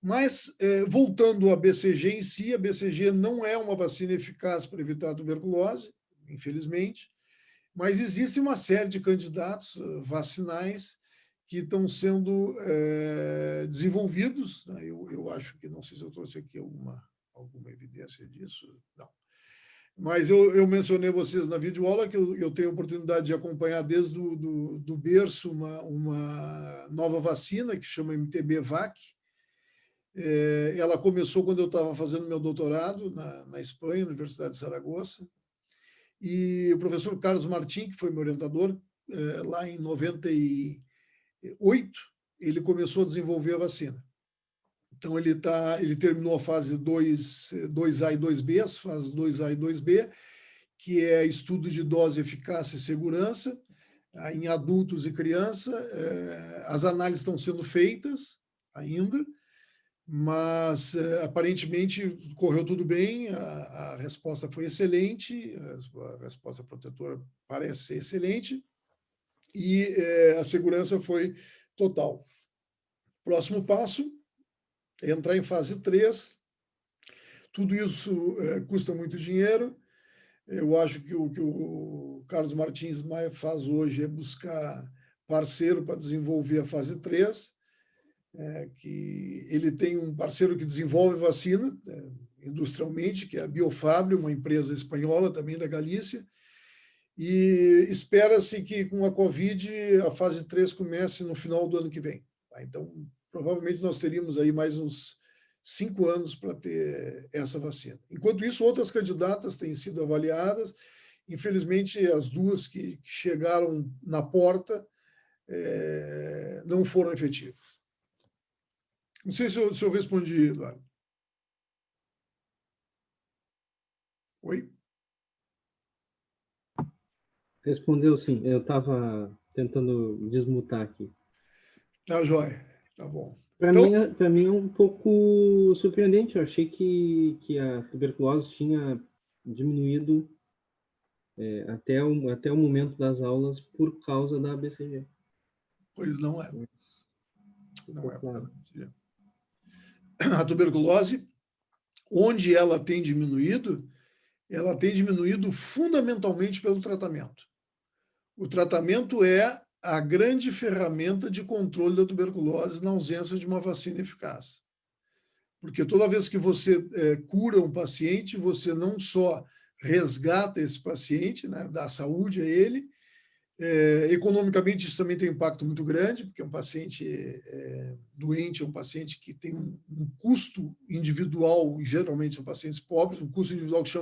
Mas, voltando à BCG em si, a BCG não é uma vacina eficaz para evitar a tuberculose, infelizmente, mas existe uma série de candidatos vacinais que estão sendo desenvolvidos. Eu acho que, não sei se eu trouxe aqui alguma evidência disso, não. Mas eu mencionei a vocês na videoaula que eu tenho a oportunidade de acompanhar desde do berço uma nova vacina que chama MTB-VAC. Ela começou quando eu estava fazendo meu doutorado na Espanha, Universidade de Saragoça, e o professor Carlos Martim, que foi meu orientador, lá em 98, ele começou a desenvolver a vacina. Então, ele terminou a fase 2A e 2B, as fases 2A e 2B, que é estudo de dose, eficácia e segurança, em adultos e criança. As análises estão sendo feitas ainda, mas aparentemente correu tudo bem, a resposta foi excelente, a resposta protetora parece ser excelente, e a segurança foi total. Próximo passo é entrar em fase 3. Tudo isso custa muito dinheiro. Eu acho que o que o Carlos Martins Maia faz hoje é buscar parceiro para desenvolver a fase 3, que ele tem um parceiro que desenvolve vacina industrialmente, que é a Biofábio, uma empresa espanhola também da Galícia, e espera-se que com a Covid a fase 3 comece no final do ano que vem. Tá? Então, provavelmente nós teríamos aí mais uns 5 anos para ter essa vacina. Enquanto isso, outras candidatas têm sido avaliadas. Infelizmente, as 2 que chegaram na porta não foram efetivas. Não sei se eu respondi, Eduardo. Oi? Respondeu sim. Eu estava tentando desmutar aqui. Tá, joia. Tá bom. Para Então, mim é um pouco surpreendente. Eu achei que a tuberculose tinha diminuído até o momento das aulas por causa da BCG. pois não é. Não é. Claro. A tuberculose, onde ela tem diminuído fundamentalmente pelo tratamento. O tratamento é a grande ferramenta de controle da tuberculose na ausência de uma vacina eficaz. Porque toda vez que você cura um paciente, você não só resgata esse paciente, né, dá saúde a ele, economicamente isso também tem um impacto muito grande, porque um paciente doente é um paciente que tem um custo individual, e geralmente são pacientes pobres, um custo individual que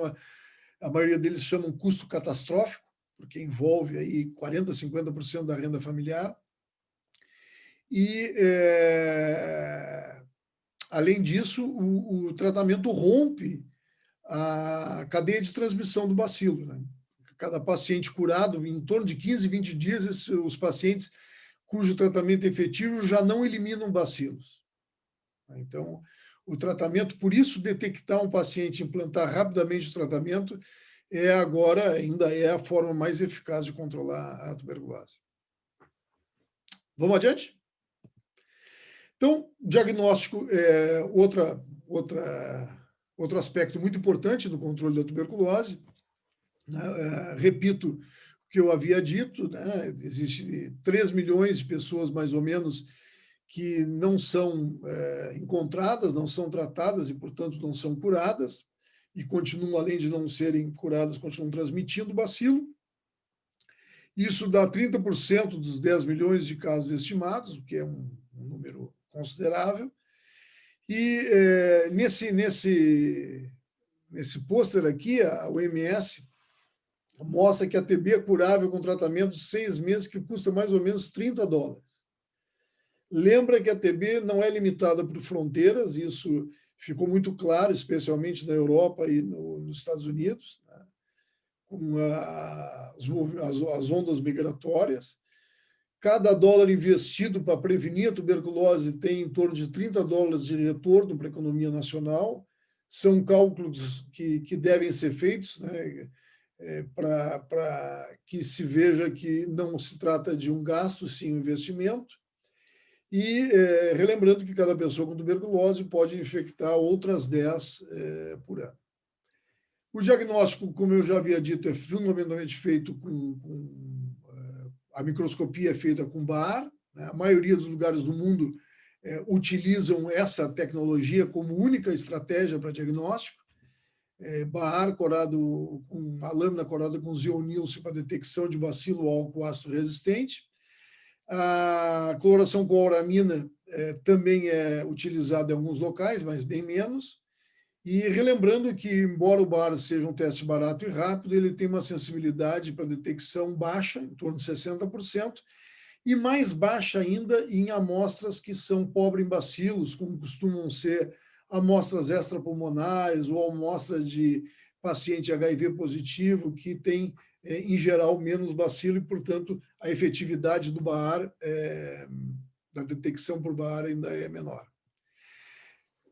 a maioria deles chama um custo catastrófico, porque envolve aí 40%, 50% da renda familiar. E, além disso, o tratamento rompe a cadeia de transmissão do bacilo, né? cada paciente curado, em torno de 15, 20 dias, os pacientes cujo tratamento efetivo já não eliminam bacilos. Então, o tratamento, por isso, detectar um paciente, implantar rapidamente o tratamento, ainda é a forma mais eficaz de controlar a tuberculose. Vamos adiante? Então, diagnóstico é outro aspecto muito importante do controle da tuberculose. Né? Repito o que eu havia dito, né? Existem 3 milhões de pessoas, mais ou menos, que não são encontradas, não são tratadas e, portanto, não são curadas, e continuam, além de não serem curadas, continuam transmitindo o bacilo. Isso dá 30% dos 10 milhões de casos estimados, o que é um número considerável. E nesse pôster aqui, a OMS mostra que a TB é curável com tratamento de 6 meses, que custa mais ou menos $30. Lembra que a TB não é limitada por fronteiras, isso ficou muito claro, especialmente na Europa e nos Estados Unidos, né? Com as ondas migratórias. Cada dólar investido para prevenir a tuberculose tem em torno de $30 de retorno para a economia nacional. São cálculos que devem ser feitos, né, para que se veja que não se trata de um gasto, sim um investimento. E relembrando que cada pessoa com tuberculose pode infectar outras 10 por ano. O diagnóstico, como eu já havia dito, é fundamentalmente feito a microscopia é feita com Baar, né? A maioria dos lugares do mundo utilizam essa tecnologia como única estratégia para diagnóstico. Baar corado com uma lâmina corada com zionilce para detecção de bacilo álcool ácido resistente. A coloração com auramina também é utilizada em alguns locais, mas bem menos. E relembrando que, embora o Baar seja um teste barato e rápido, ele tem uma sensibilidade para detecção baixa, em torno de 60%, e mais baixa ainda em amostras que são pobres em bacilos, como costumam ser amostras extrapulmonares ou amostras de paciente HIV positivo, que tem, em geral, menos bacilo e, portanto, a efetividade do Baar, da detecção por Baar, ainda é menor.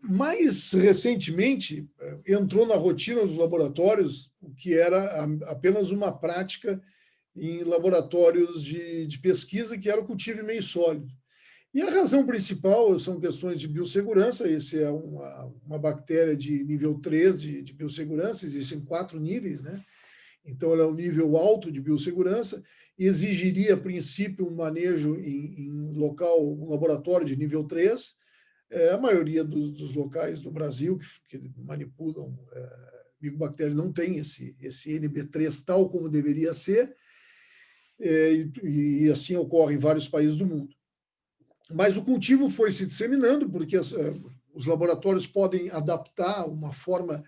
Mais recentemente, entrou na rotina dos laboratórios o que era apenas uma prática em laboratórios de pesquisa, que era o cultivo em meio sólido. E a razão principal são questões de biossegurança. Esse é uma bactéria de nível 3 de biossegurança, existem 4 níveis, né? Então, ela é um nível alto de biossegurança, exigiria, a princípio, um manejo em um laboratório de nível 3. A maioria dos locais do Brasil que manipulam micobactérias não tem esse NB3 tal como deveria ser, e assim ocorre em vários países do mundo. Mas o cultivo foi se disseminando, porque os laboratórios podem adaptar uma forma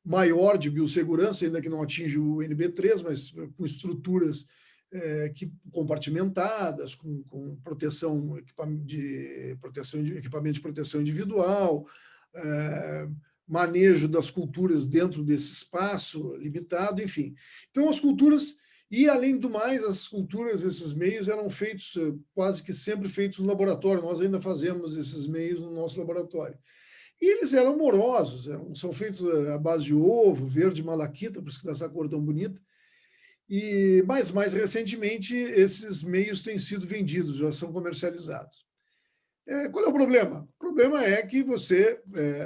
maior de biossegurança, ainda que não atinja o NB3, mas com estruturas compartimentadas, com proteção, equipamento de proteção individual, manejo das culturas dentro desse espaço limitado, enfim. Então, as culturas, e além do mais, as culturas, esses meios eram feitos, quase que sempre feitos no laboratório, nós ainda fazemos esses meios no nosso laboratório. E eles eram morosos, são feitos à base de ovo, verde malaquita, por isso que dá essa cor tão bonita. Mas, mais recentemente, esses meios têm sido vendidos, já são comercializados. Qual é o problema? O problema é que você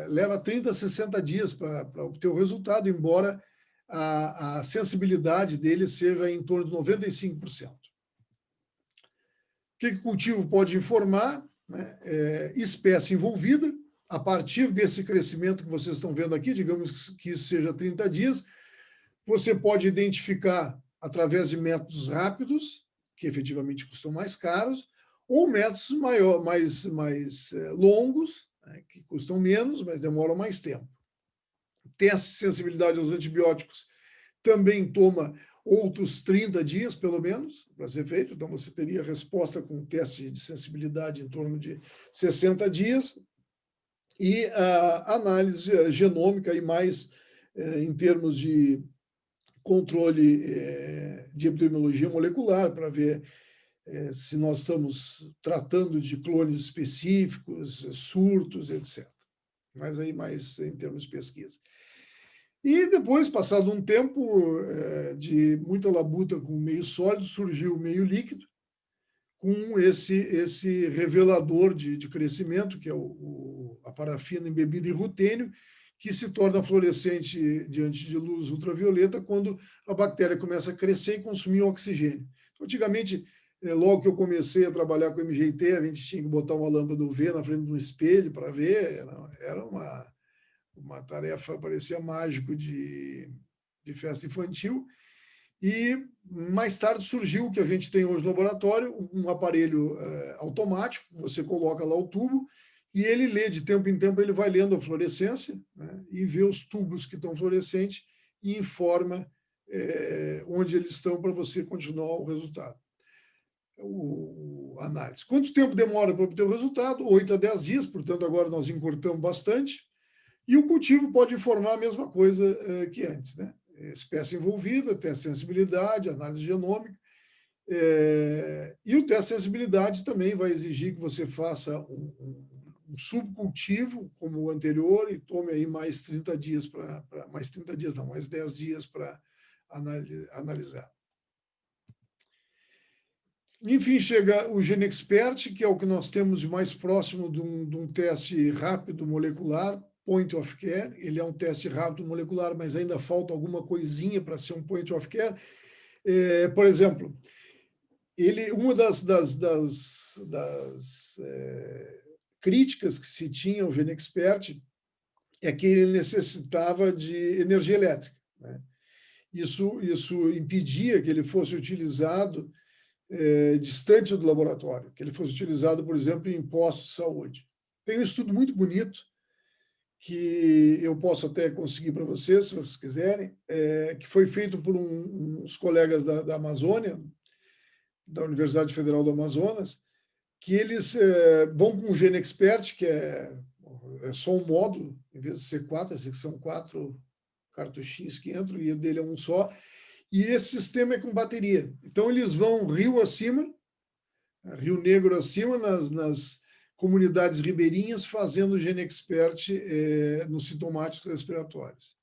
leva 30, 60 dias para obter o resultado, embora a sensibilidade dele seja em torno de 95%. O que o cultivo pode informar? Né? Espécie envolvida. A partir desse crescimento que vocês estão vendo aqui, digamos que isso seja 30 dias, você pode identificar através de métodos rápidos, que efetivamente custam mais caros, ou métodos mais longos, né, que custam menos, mas demoram mais tempo. Teste de sensibilidade aos antibióticos também toma outros 30 dias, pelo menos, para ser feito. Então, você teria resposta com teste de sensibilidade em torno de 60 dias. E a análise genômica, e mais em termos de controle de epidemiologia molecular, para ver se nós estamos tratando de clones específicos, surtos, etc. Mas aí mais em termos de pesquisa. E depois, passado um tempo de muita labuta com o meio sólido, surgiu o meio líquido, com esse revelador de crescimento, que é a parafina embebida em rutênio, que se torna fluorescente diante de luz ultravioleta quando a bactéria começa a crescer e consumir oxigênio. Antigamente, logo que eu comecei a trabalhar com MGT, a gente tinha que botar uma lâmpada UV na frente de um espelho para ver, era uma tarefa, parecia mágico de festa infantil. E mais tarde surgiu o que a gente tem hoje no laboratório, um aparelho automático, você coloca lá o tubo e ele lê, de tempo em tempo, ele vai lendo a fluorescência, né, e vê os tubos que estão fluorescentes e informa onde eles estão para você continuar o resultado. A análise. Quanto tempo demora para obter o resultado? 8 a 10 dias, portanto, agora nós encurtamos bastante. E o cultivo pode informar a mesma coisa que antes, né? Espécie envolvida, teste de sensibilidade, análise genômica. E o teste de sensibilidade também vai exigir que você faça um subcultivo, como o anterior, e tome aí mais 30 dias mais 10 dias para analisar. Enfim, chega o GeneXpert, que é o que nós temos de mais próximo de um teste rápido molecular, point of care. Ele é um teste rápido molecular, mas ainda falta alguma coisinha para ser um point of care. Por exemplo, uma das críticas que se tinha ao GeneXpert é que ele necessitava de energia elétrica, né? Isso impedia que ele fosse utilizado distante do laboratório, que ele fosse utilizado, por exemplo, em postos de saúde. Tem um estudo muito bonito, que eu posso até conseguir para vocês, se vocês quiserem, que foi feito por uns colegas da Amazônia, da Universidade Federal do Amazonas, que eles vão com o GeneXpert, que é só um módulo, em vez de ser 4, são 4 cartuchinhos que entram, e o dele é um só, e esse sistema é com bateria. Então, eles vão rio acima, Rio Negro acima, nas comunidades ribeirinhas, fazendo GeneXpert nos sintomáticos respiratórios.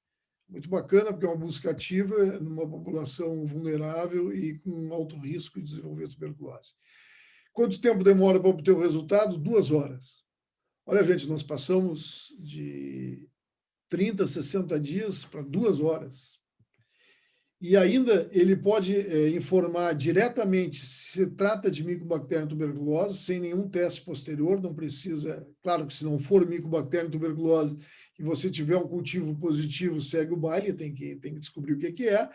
Muito bacana, porque é uma busca ativa numa população vulnerável e com alto risco de desenvolver tuberculose. Quanto tempo demora para obter o resultado? 2 horas. Olha, gente, nós passamos de 30, 60 dias para 2 horas. E ainda ele pode informar diretamente se trata de Mycobacterium tuberculose, sem nenhum teste posterior, não precisa, claro que se não for Mycobacterium tuberculose e você tiver um cultivo positivo, segue o baile, tem que descobrir o que é,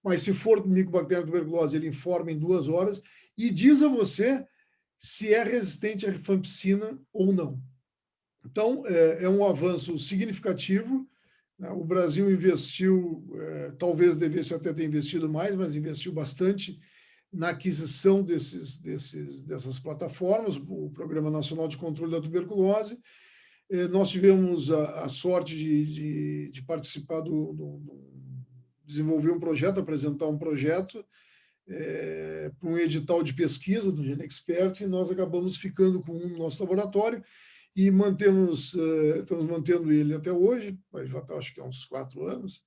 mas se for Mycobacterium tuberculose, ele informa em 2 horas e diz a você se é resistente à rifampicina ou não. Então, é um avanço significativo. O Brasil investiu, talvez devesse até ter investido mais, mas investiu bastante na aquisição dessas plataformas, o Programa Nacional de Controle da Tuberculose. Nós tivemos a sorte de participar desenvolver um projeto, apresentar um projeto para um edital de pesquisa do GeneXpert, e nós acabamos ficando com um no nosso laboratório, e estamos mantendo ele até hoje, já está, acho que há uns 4 anos,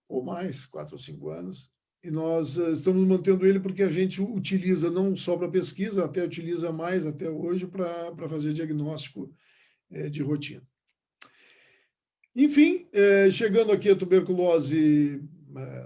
ou mais, 4 ou 5 anos, e nós estamos mantendo ele porque a gente utiliza não só para pesquisa, até utiliza mais até hoje para fazer diagnóstico de rotina. Enfim, chegando aqui a tuberculose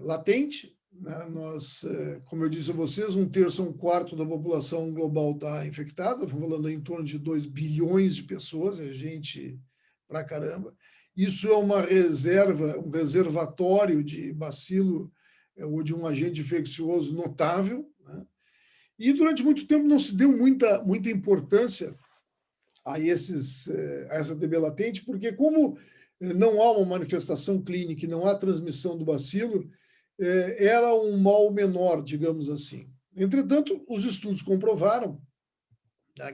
latente, né, nós, como eu disse a vocês, 1/3 a 1/4 da população global está infectada, estamos falando em torno de 2 bilhões de pessoas, é gente pra caramba. Isso é uma reserva, um reservatório de bacilo ou de um agente infeccioso notável, né? E durante muito tempo não se deu muita importância a essa TB latente, porque como não há uma manifestação clínica e não há transmissão do bacilo, era um mal menor, digamos assim. Entretanto, os estudos comprovaram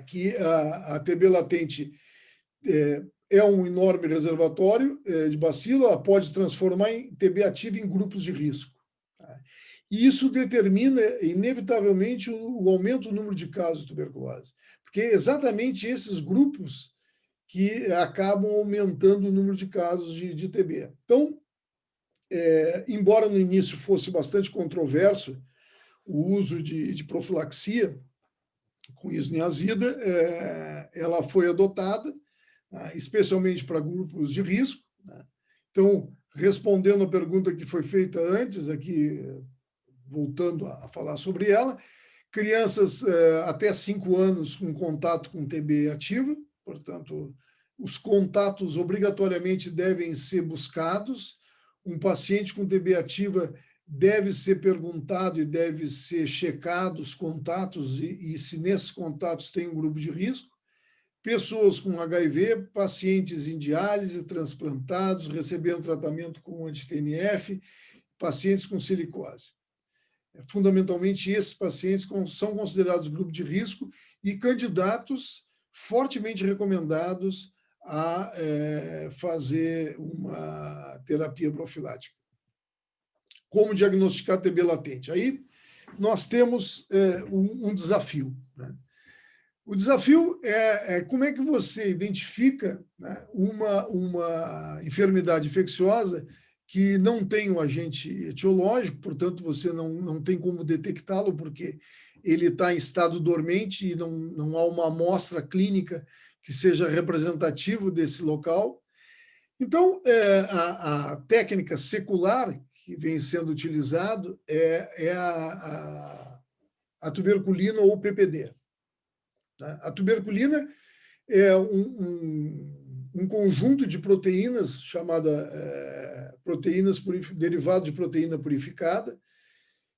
que a TB latente é um enorme reservatório de bacilo, ela pode transformar em TB ativa em grupos de risco. Tá? E isso determina, inevitavelmente, o aumento do número de casos de tuberculose, porque é exatamente esses grupos que acabam aumentando o número de casos de TB. Então, embora no início fosse bastante controverso o uso de profilaxia com isoniazida, ela foi adotada, especialmente para grupos de risco. Então, respondendo a pergunta que foi feita antes, aqui, voltando a falar sobre ela, crianças até 5 anos com contato com TB ativa, portanto, os contatos obrigatoriamente devem ser buscados. Um paciente com TB ativa deve ser perguntado e deve ser checado os contatos e se nesses contatos tem um grupo de risco. Pessoas com HIV, pacientes em diálise, transplantados, recebendo tratamento com anti-TNF, pacientes com silicose. Fundamentalmente, esses pacientes são considerados grupo de risco e candidatos fortemente recomendados a fazer uma terapia profilática. Como diagnosticar TB latente? Aí nós temos um desafio, né? O desafio é como é que você identifica, né, uma enfermidade infecciosa que não tem um agente etiológico, portanto, você não tem como detectá-lo, porque ele está em estado dormente e não há uma amostra clínica que seja representativa desse local. Então, a técnica secular que vem sendo utilizado é a tuberculina ou o PPD. A tuberculina é um conjunto de proteínas chamada derivado de proteína purificada,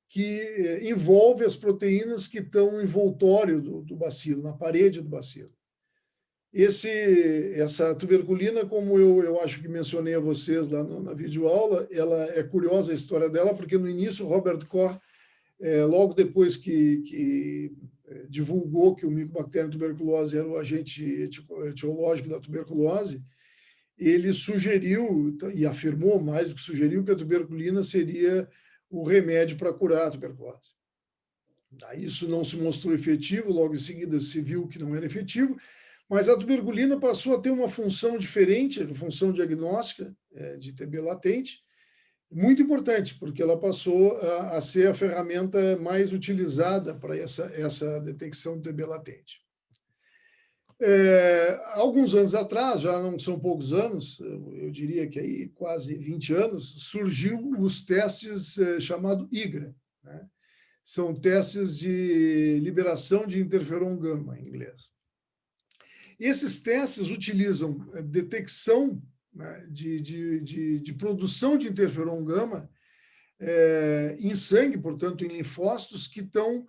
que envolve as proteínas que estão no envoltório do bacilo, na parede do bacilo. Essa tuberculina, como eu acho que mencionei a vocês lá na videoaula, ela é curiosa a história dela, porque no início Robert Koch, logo depois que divulgou que o Mycobacterium tuberculose era o agente etiológico da tuberculose, ele sugeriu, e afirmou mais do que sugeriu, que a tuberculina seria o remédio para curar a tuberculose. Isso não se mostrou efetivo, logo em seguida se viu que não era efetivo, mas a tuberculina passou a ter uma função diferente, a função diagnóstica de TB latente, muito importante, porque ela passou a ser a ferramenta mais utilizada para essa detecção do TB latente. Alguns anos atrás, já não são poucos anos, eu diria que aí quase 20 anos, surgiu os testes chamados IGRA, né? São testes de liberação de interferon gama, em inglês. Esses testes utilizam detecção, né, de produção de interferon gama em sangue, portanto, em linfócitos que estão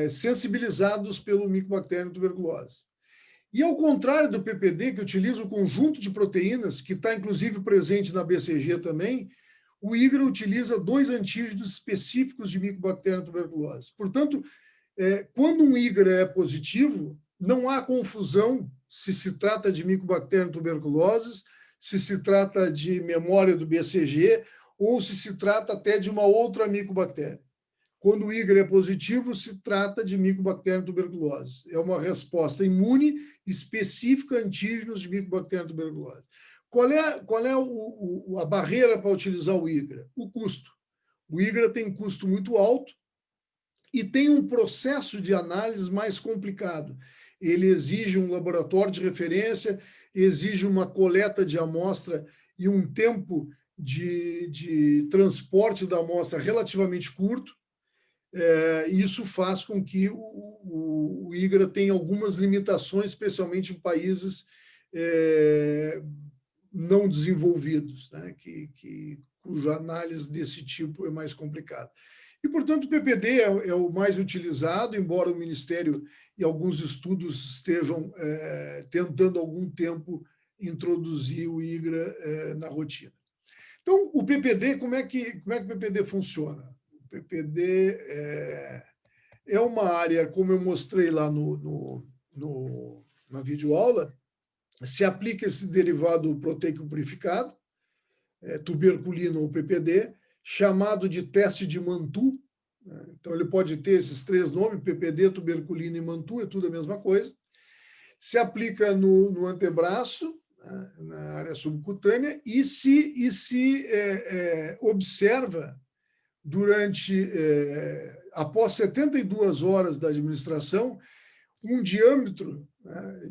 sensibilizados pelo Mycobacterium tuberculose. E ao contrário do PPD, que utiliza o conjunto de proteínas, que está inclusive presente na BCG também, o IGRA utiliza 2 antígenos específicos de Mycobacterium tuberculose. Portanto, quando um IGRA é positivo, não há confusão se trata de Mycobacterium tuberculose, se trata de memória do BCG, ou se trata até de uma outra micobactéria. Quando o IGRA é positivo, se trata de Mycobacterium tuberculose. É uma resposta imune específica a antígenos de Mycobacterium tuberculose. Qual é a barreira para utilizar o IGRA? O custo. O IGRA tem custo muito alto e tem um processo de análise mais complicado. Ele exige um laboratório de referência, exige uma coleta de amostra e um tempo de transporte da amostra relativamente curto. Isso faz com que o IGRA tenha algumas limitações, especialmente em países não desenvolvidos, né, cuja análise desse tipo é mais complicada. E, portanto, o PPD é o mais utilizado, embora o Ministério e alguns estudos estejam tentando há algum tempo introduzir o IGRA na rotina. Então, o PPD, como é que o PPD funciona? O PPD é uma área, como eu mostrei lá na videoaula, se aplica esse derivado proteico purificado, tuberculina ou PPD, chamado de teste de Mantoux. Então, ele pode ter esses 3 nomes, PPD, tuberculina e Mantoux, é tudo a mesma coisa. Se aplica no antebraço, na área subcutânea, e se observa após 72 horas da administração, um diâmetro, né,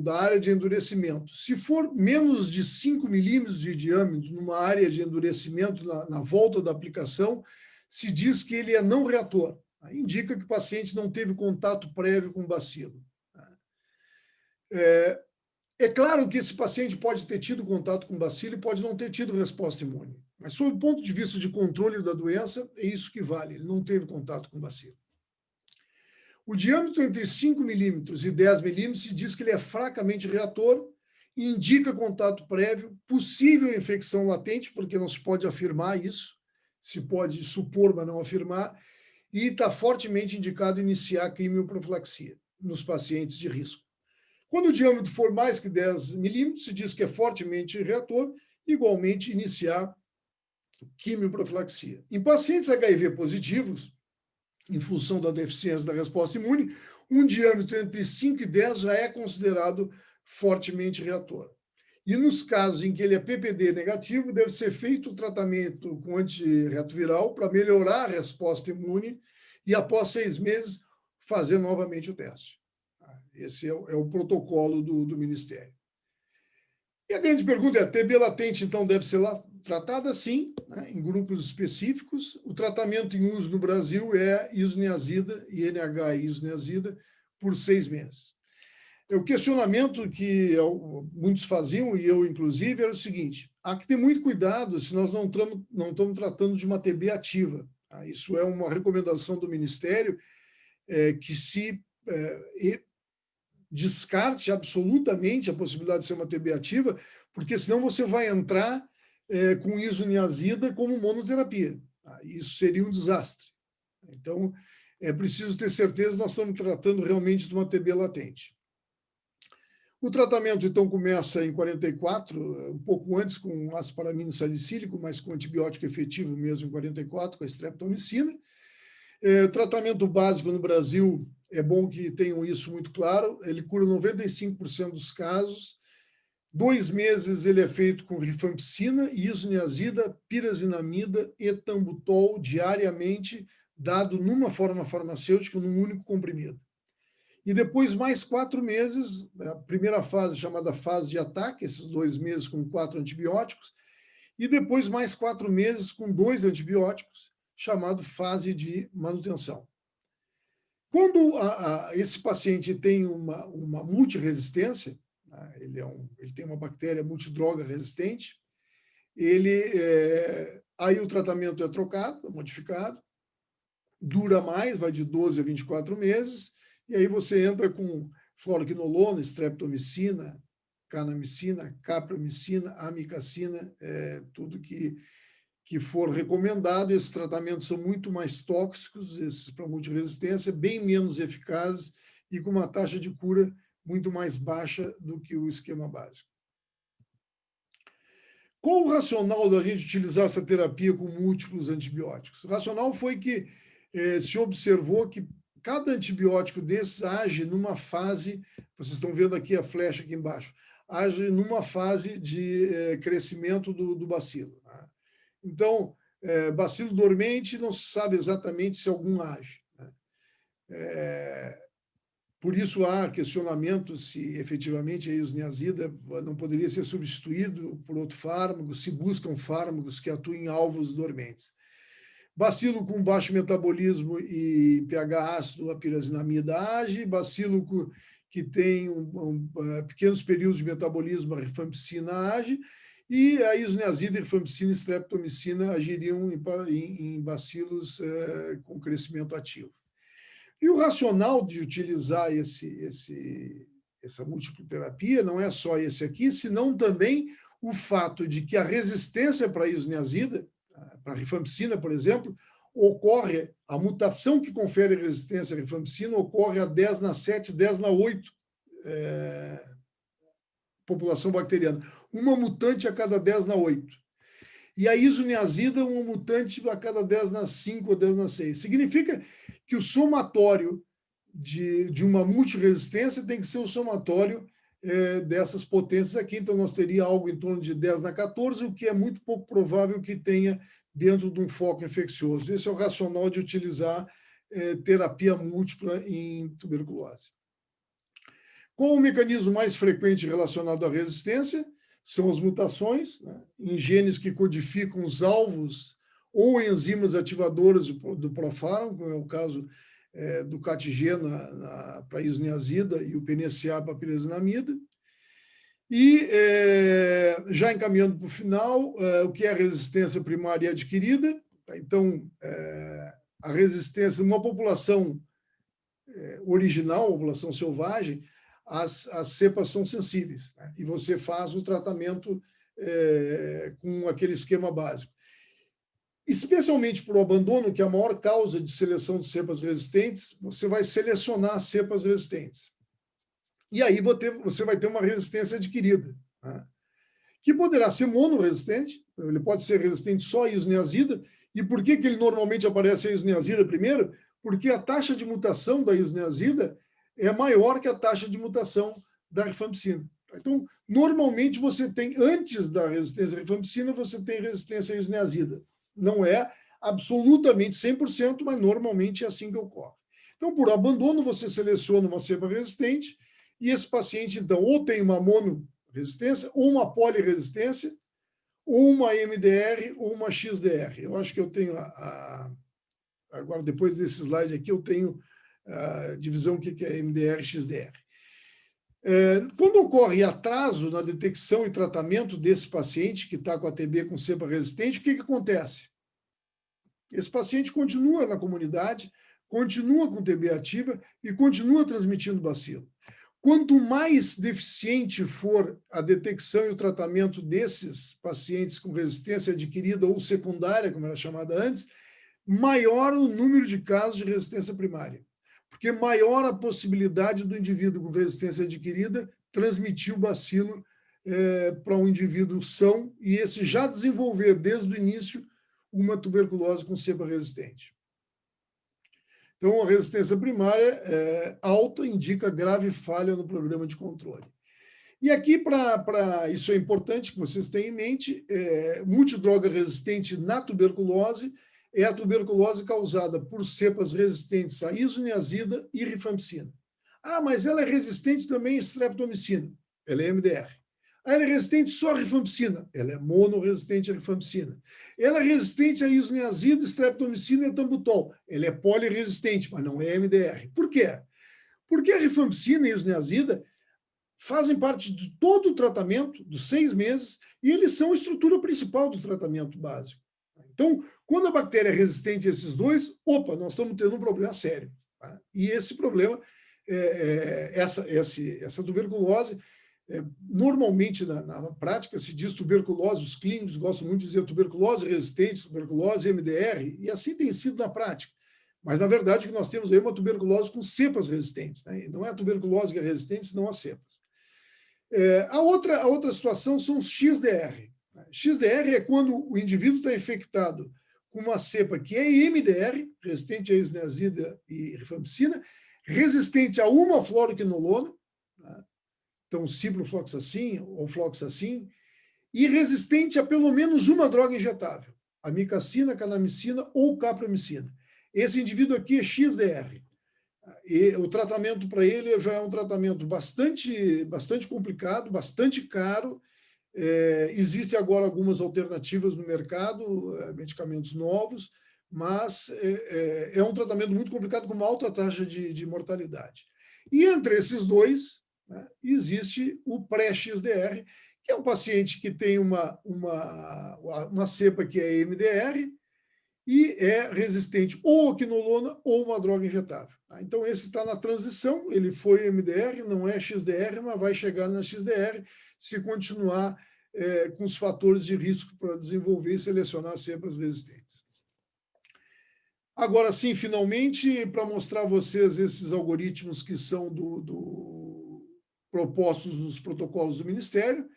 da área de endurecimento. Se for menos de 5 milímetros de diâmetro numa área de endurecimento na volta da aplicação, se diz que ele é não reator. Aí indica que o paciente não teve contato prévio com o bacilo. É claro que esse paciente pode ter tido contato com o bacilo e pode não ter tido resposta imune. Mas, sob o ponto de vista de controle da doença, é isso que vale. Ele não teve contato com o bacilo. O diâmetro entre 5 milímetros e 10 milímetros se diz que ele é fracamente reator e indica contato prévio, possível infecção latente, porque não se pode afirmar isso, se pode supor, mas não afirmar, e está fortemente indicado iniciar quimioprofilaxia nos pacientes de risco. Quando o diâmetro for mais que 10 milímetros, se diz que é fortemente reator, igualmente iniciar quimioprofilaxia. Em pacientes HIV positivos, em função da deficiência da resposta imune, um diâmetro entre 5 e 10 já é considerado fortemente reator. E nos casos em que ele é PPD negativo, deve ser feito o tratamento com antirretroviral para melhorar a resposta imune e, após 6 meses, fazer novamente o teste. Esse é o protocolo do Ministério. E a grande pergunta é, a TB latente, então, deve ser tratada, sim, né, em grupos específicos. O tratamento em uso no Brasil é isoniazida, INH e isoniazida, por 6 meses. O questionamento que muitos faziam, e eu inclusive, era o seguinte: há que ter muito cuidado se nós não estamos tratando de uma TB ativa. Tá? Isso é uma recomendação do Ministério, que se descarte absolutamente a possibilidade de ser uma TB ativa, porque senão você vai entrar com isoniazida como monoterapia. Tá? Isso seria um desastre. Então, é preciso ter certeza que nós estamos tratando realmente de uma TB latente. O tratamento, então, começa em 44, um pouco antes com ácido paramino salicílico, mas com antibiótico efetivo mesmo em 44, com a streptomicina. O tratamento básico no Brasil, é bom que tenham isso muito claro, ele cura 95% dos casos. 2 meses ele é feito com rifampicina, isoniazida, pirazinamida e etambutol diariamente, dado numa forma farmacêutica, num único comprimido. E depois mais 4 meses, a primeira fase chamada fase de ataque, esses 2 meses com 4 antibióticos, e depois mais 4 meses com 2 antibióticos, chamado fase de manutenção. Quando esse paciente tem uma multiresistência, né, ele tem uma bactéria multidroga resistente, aí o tratamento é trocado, é modificado, dura mais, vai de 12 a 24 meses, e aí você entra com fluoroquinolona, streptomicina, kanamicina, capramicina, amicacina, tudo que for recomendado. Esses tratamentos são muito mais tóxicos, esses para multiresistência, bem menos eficazes e com uma taxa de cura muito mais baixa do que o esquema básico. Qual o racional da gente utilizar essa terapia com múltiplos antibióticos? O racional foi que se observou que cada antibiótico desses age numa fase, vocês estão vendo aqui a flecha aqui embaixo, age numa fase de crescimento do bacilo. Né? Então, bacilo dormente, não se sabe exatamente se algum age. Né? Por isso há questionamento se efetivamente a isoniazida não poderia ser substituído por outro fármaco, se buscam fármacos que atuem em alvos dormentes. Bacilo com baixo metabolismo e pH ácido, a pirazinamida age. Bacilo que tem pequenos períodos de metabolismo, a rifampicina age. E a isoniazida, rifampicina e streptomicina agiriam em bacilos com crescimento ativo. E o racional de utilizar essa multiploterapia não é só esse aqui, senão também o fato de que a resistência para a isoniazida, para a rifampicina, por exemplo, ocorre, a mutação que confere resistência à rifampicina ocorre a 10 na 7, 10 na 8 população bacteriana. Uma mutante a cada 10 na 8. E a isoniazida, uma mutante a cada 10 na 5 ou 10 na 6. Significa que o somatório de uma multiresistência tem que ser o somatório dessas potências aqui. Então, nós teríamos algo em torno de 10 na 14, o que é muito pouco provável que tenha dentro de um foco infeccioso. Esse é o racional de utilizar terapia múltipla em tuberculose. Qual o mecanismo mais frequente relacionado à resistência? São as mutações, né, em genes que codificam os alvos ou enzimas ativadoras do profármaco, como é o caso do CATG para a isoniazida e o PNCA para a piresinamida. E, já encaminhando para o final, o que é a resistência primária adquirida? Então, a resistência numa população original, população selvagem, as cepas são sensíveis, né? E você faz o tratamento com aquele esquema básico. Especialmente por abandono, que é a maior causa de seleção de cepas resistentes, você vai selecionar as cepas resistentes. E aí você vai ter uma resistência adquirida, né? Que poderá ser monoresistente, ele pode ser resistente só à isoniazida. E por que ele normalmente aparece a isoniazida primeiro? Porque a taxa de mutação da isoniazida é maior que a taxa de mutação da rifampicina. Então, normalmente você tem, antes da resistência à rifampicina, você tem resistência à isoniazida. Não é absolutamente 100%, mas normalmente é assim que ocorre. Então, por abandono, você seleciona uma cepa resistente e esse paciente, então, ou tem uma monoresistência, ou uma poliresistência, ou uma MDR, ou uma XDR. Eu acho que eu tenho agora, depois desse slide aqui, eu tenho a divisão o que é MDR e XDR. Quando ocorre atraso na detecção e tratamento desse paciente que está com a TB com cepa resistente, o que acontece? Esse paciente continua na comunidade, continua com TB ativa e continua transmitindo bacilo. Quanto mais deficiente for a detecção e o tratamento desses pacientes com resistência adquirida ou secundária, como era chamada antes, maior o número de casos de resistência primária, porque maior a possibilidade do indivíduo com resistência adquirida transmitir o bacilo para um indivíduo são e esse já desenvolver desde o início uma tuberculose com cepa resistente. Então, a resistência primária alta indica grave falha no programa de controle. E aqui, isso é importante que vocês tenham em mente, multidroga resistente na tuberculose é a tuberculose causada por cepas resistentes à isoniazida e rifampicina. Ah, mas ela é resistente também à streptomicina. Ela é MDR. Ah, ela é resistente só à rifampicina. Ela é monoresistente à rifampicina. Ela é resistente à isoniazida, streptomicina e etambutol. Ela é poliresistente, mas não é MDR. Por quê? Porque a rifampicina e a isoniazida fazem parte de todo o tratamento, dos 6 meses, e eles são a estrutura principal do tratamento básico. Então, quando a bactéria é resistente a esses dois, nós estamos tendo um problema sério. Tá? E esse problema, essa tuberculose, normalmente na prática se diz tuberculose, os clínicos gostam muito de dizer tuberculose resistente, tuberculose MDR, e assim tem sido na prática. Mas, na verdade, o que nós temos aí é uma tuberculose com cepas resistentes, né? Não é a tuberculose que é resistente, senão as cepas. A outra situação são os XDR. XDR é quando o indivíduo está infectado com uma cepa que é MDR, resistente à isoniazida e rifampicina, resistente a uma fluoroquinolona, né? Então ciprofloxacin ou floxacin, e resistente a pelo menos uma droga injetável, amicacina, kanamicina ou capramicina. Esse indivíduo aqui é XDR. E o tratamento para ele já é um tratamento bastante complicado, bastante caro. Existem agora algumas alternativas no mercado, medicamentos novos, mas é um tratamento muito complicado com uma alta taxa de mortalidade. E entre esses dois, né, existe o pré-XDR, que é um paciente que tem uma cepa que é MDR e é resistente ou à quinolona ou uma droga injetável. Então, esse está na transição, ele foi MDR, não é XDR, mas vai chegar na XDR se continuar com os fatores de risco para desenvolver e selecionar cepas resistentes. Agora sim, finalmente, para mostrar a vocês esses algoritmos que são do propostos nos protocolos do Ministério.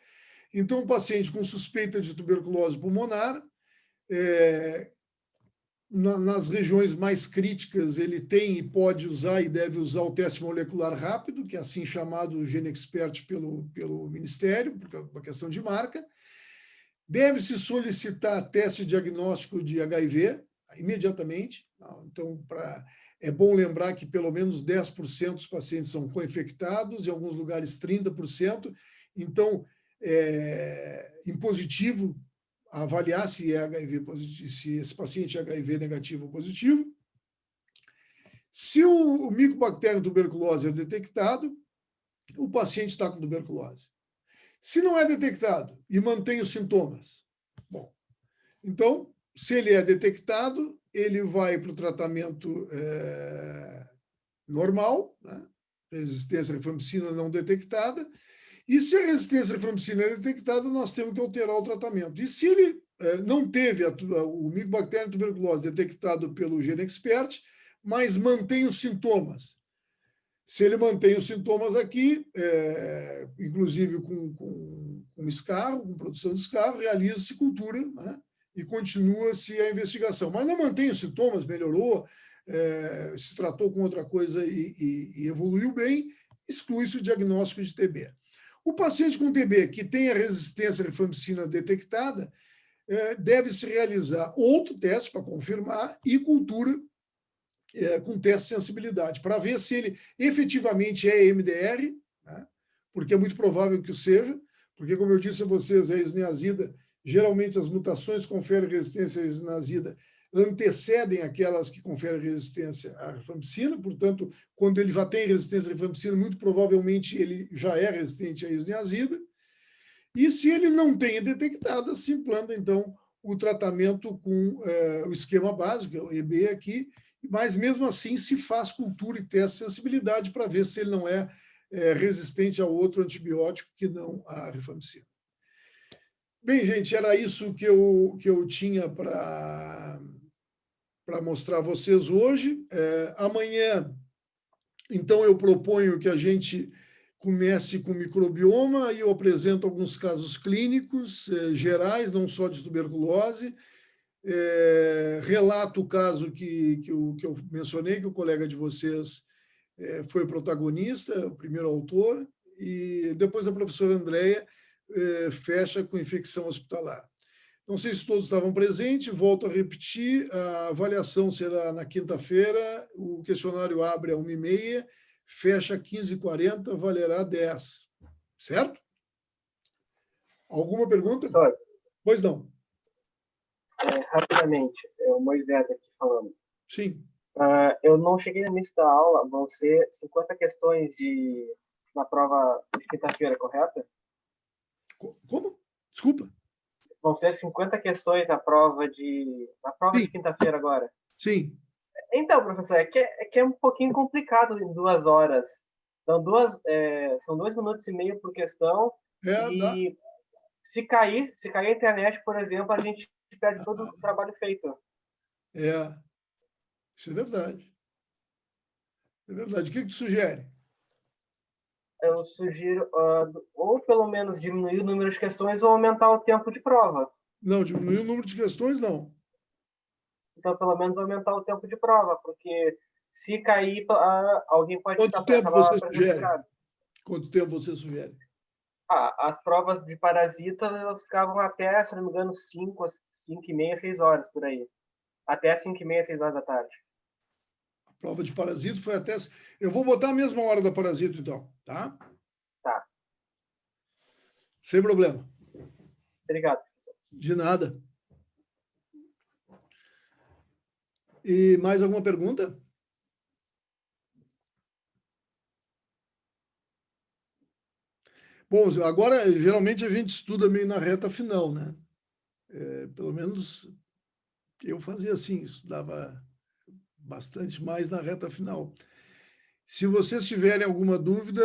Então, um paciente com suspeita de tuberculose pulmonar, nas regiões mais críticas, ele tem e pode usar e deve usar o teste molecular rápido, que é assim chamado GeneXpert pelo Ministério, por uma questão de marca. Deve-se solicitar teste diagnóstico de HIV imediatamente. Então, é bom lembrar que pelo menos 10% dos pacientes são co-infectados, em alguns lugares 30%. Então, é impositivo avaliar se é HIV positivo, se esse paciente é HIV negativo ou positivo. Se o Mycobacterium tuberculose é detectado, o paciente está com tuberculose. Se não é detectado e mantém os sintomas, bom, então, se ele é detectado, ele vai para o tratamento normal, né? Resistência à rifampicina não detectada. E se a resistência à rifampicina é detectada, nós temos que alterar o tratamento. E se ele não teve o Mycobacterium tuberculose detectado pelo GeneXpert, mas mantém os sintomas. Se ele mantém os sintomas aqui, inclusive com escarro, com produção de escarro, realiza-se cultura, né? E continua-se a investigação. Mas não mantém os sintomas, melhorou, se tratou com outra coisa e evoluiu bem, exclui-se o diagnóstico de TB. O paciente com TB que tem a resistência à rifampicina detectada, deve-se realizar outro teste para confirmar e cultura com teste de sensibilidade, para ver se ele efetivamente é MDR, né? Porque é muito provável que o seja, porque, como eu disse a vocês, a isoniazida, geralmente as mutações que conferem resistência à isoniazida antecedem aquelas que conferem resistência à rifampicina, portanto, quando ele já tem resistência à rifampicina, muito provavelmente ele já é resistente à isoniazida. E se ele não tem detectada, se implanta, então, o tratamento com o esquema básico, o EB aqui, mas mesmo assim se faz cultura e teste de sensibilidade para ver se ele não é resistente a outro antibiótico que não a rifampicina. Bem, gente, era isso que eu tinha para mostrar a vocês hoje. Amanhã, então, eu proponho que a gente comece com microbioma e eu apresento alguns casos clínicos gerais, não só de tuberculose. Relato o caso que eu mencionei, que o colega de vocês foi o protagonista, o primeiro autor, e depois a professora Andréia fecha com infecção hospitalar. Não sei se todos estavam presentes, volto a repetir, a avaliação será na quinta-feira, o questionário abre às 1h30, fecha às 15h40, valerá 10. Certo? Alguma pergunta? Professor, Pois não. rapidamente, é o Moisés aqui falando. Sim. Eu não cheguei no início da aula, vão ser 50 questões na prova de quinta-feira, correto? Como? Desculpa. Vão ser 50 questões na prova de quinta-feira agora. Sim. Então, professor, é que é um pouquinho complicado em 2 horas. São 2 minutos e meio por questão. E se cair a internet, por exemplo, a gente perde todo o trabalho feito. Isso é verdade. É verdade. O que tu sugere? Eu sugiro ou pelo menos diminuir o número de questões ou aumentar o tempo de prova. Não, diminuir o número de questões, não. Então, pelo menos aumentar o tempo de prova, porque se cair, alguém pode Quanto tempo você sugere? Quanto tempo você sugere? As provas de parasitas, elas ficavam até, se não me engano, 5h30, 6 horas, por aí. Até 5h30, 6 horas da tarde. A prova de parasito foi até... Eu vou botar a mesma hora da parasito, então, tá? Tá. Sem problema. Obrigado, professor. De nada. E mais alguma pergunta? Bom, agora, geralmente, a gente estuda meio na reta final, né? Pelo menos eu fazia assim, estudava bastante mais na reta final. Se vocês tiverem alguma dúvida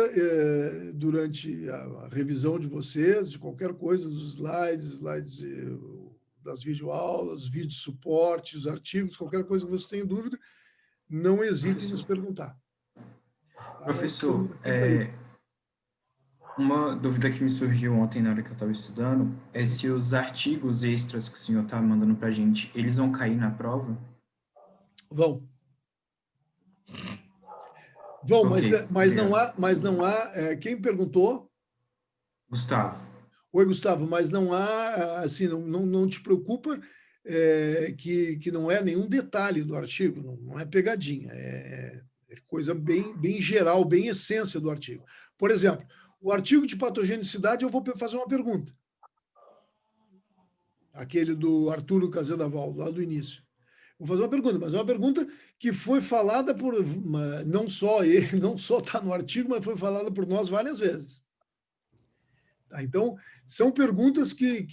durante a revisão de vocês, de qualquer coisa, dos slides das videoaulas, vídeos de suporte, os artigos, qualquer coisa que vocês tenham dúvida, não hesitem em nos perguntar. Professor, Uma dúvida que me surgiu ontem na hora que eu estava estudando é se os artigos extras que o senhor está mandando para a gente, eles vão cair na prova? Vão. Vão, Ok, mas não há quem perguntou? Gustavo. Oi, Gustavo, mas não há, assim, não te preocupa que não é nenhum detalhe do artigo, não é pegadinha, é coisa bem geral, bem essência do artigo. Por exemplo, o artigo de patogenicidade, eu vou fazer uma pergunta. Aquele do Arturo Casedaval, lá do início. Vou fazer uma pergunta, mas é uma pergunta que foi falada por, não só ele, não só está no artigo, mas foi falada por nós várias vezes. Tá? Então, são perguntas que,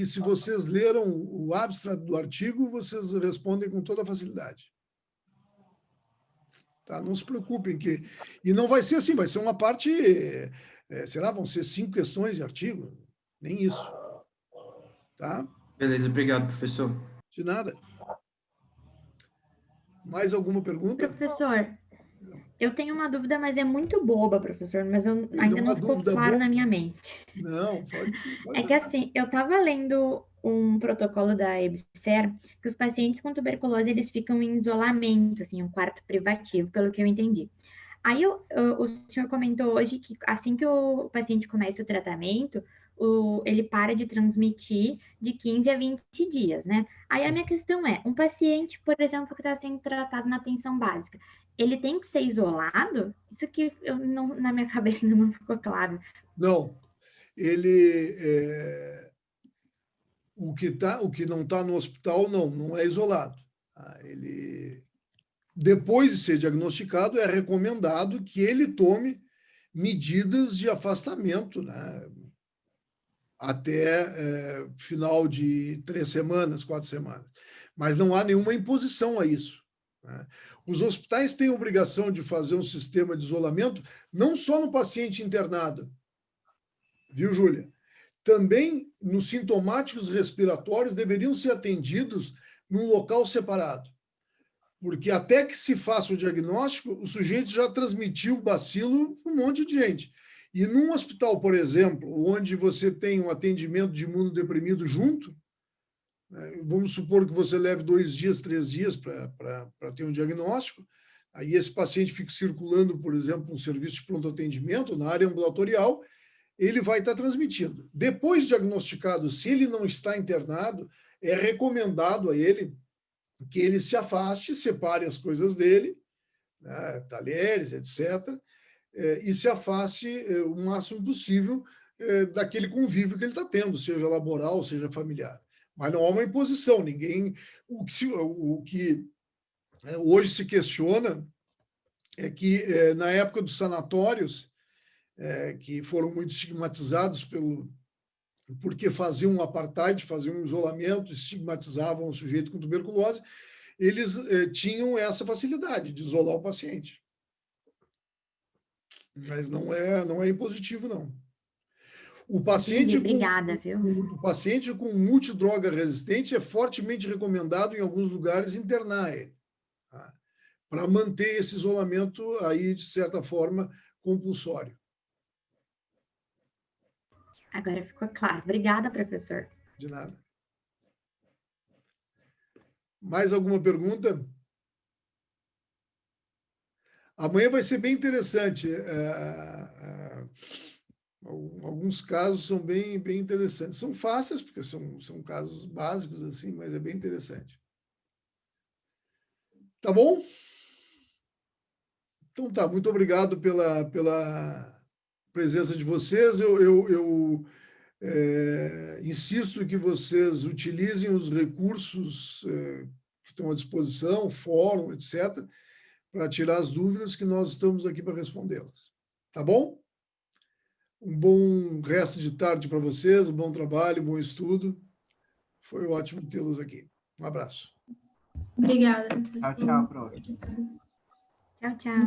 se vocês leram o abstract do artigo, vocês respondem com toda facilidade. Tá? Não se preocupem. E não vai ser assim, vai ser uma parte, sei lá, vão ser 5 questões de artigo, nem isso. Tá? Beleza, obrigado, professor. De nada. Mais alguma pergunta? Professor, eu tenho uma dúvida, mas é muito boba, professor, mas ainda não ficou claro na minha mente. Não, pode É que assim, eu estava lendo um protocolo da EBSER, que os pacientes com tuberculose, eles ficam em isolamento, assim, um quarto privativo, pelo que eu entendi. Aí o senhor comentou hoje que assim que o paciente começa o tratamento, ele para de transmitir de 15 a 20 dias, né? Aí a minha questão é, um paciente, por exemplo, que está sendo tratado na atenção básica, ele tem que ser isolado? Isso que na minha cabeça ainda não ficou claro. Não. Ele... o que não está no hospital, não é isolado. Ele... Depois de ser diagnosticado, é recomendado que ele tome medidas de afastamento, né? Até final de 3 semanas, 4 semanas. Mas não há nenhuma imposição a isso. Né? Os hospitais têm obrigação de fazer um sistema de isolamento, não só no paciente internado, viu, Júlia? Também nos sintomáticos respiratórios deveriam ser atendidos num local separado. Porque até que se faça o diagnóstico, o sujeito já transmitiu o bacilo para um monte de gente. E num hospital, por exemplo, onde você tem um atendimento de imunodeprimido junto, né, vamos supor que você leve 2 dias, 3 dias para ter um diagnóstico, aí esse paciente fica circulando, por exemplo, um serviço de pronto atendimento na área ambulatorial, ele vai estar transmitindo. Depois de diagnosticado, se ele não está internado, é recomendado a ele que ele se afaste, separe as coisas dele, né, talheres, etc., e se afaste o máximo possível daquele convívio que ele está tendo, seja laboral, seja familiar. Mas não há uma imposição, ninguém... O que hoje se questiona é que, na época dos sanatórios, que foram muito estigmatizados porque faziam um apartheid, faziam um isolamento, estigmatizavam o sujeito com tuberculose, eles tinham essa facilidade de isolar o paciente. Mas não é impositivo, não. O paciente, obrigada, viu? O paciente com multidroga resistente é fortemente recomendado, em alguns lugares, internar ele, tá? Para manter esse isolamento aí, de certa forma, compulsório. Agora ficou claro. Obrigada, professor. De nada. Mais alguma pergunta? Amanhã vai ser bem interessante. Alguns casos são bem interessantes. São fáceis, porque são casos básicos, assim, mas é bem interessante. Tá bom? Então tá, muito obrigado pela presença de vocês. Eu insisto que vocês utilizem os recursos que estão à disposição, fórum, etc., para tirar as dúvidas que nós estamos aqui para respondê-las. Tá bom? Um bom resto de tarde para vocês, um bom trabalho, bom estudo. Foi ótimo tê-los aqui. Um abraço. Obrigada. Tchau, prof. Tchau, tchau.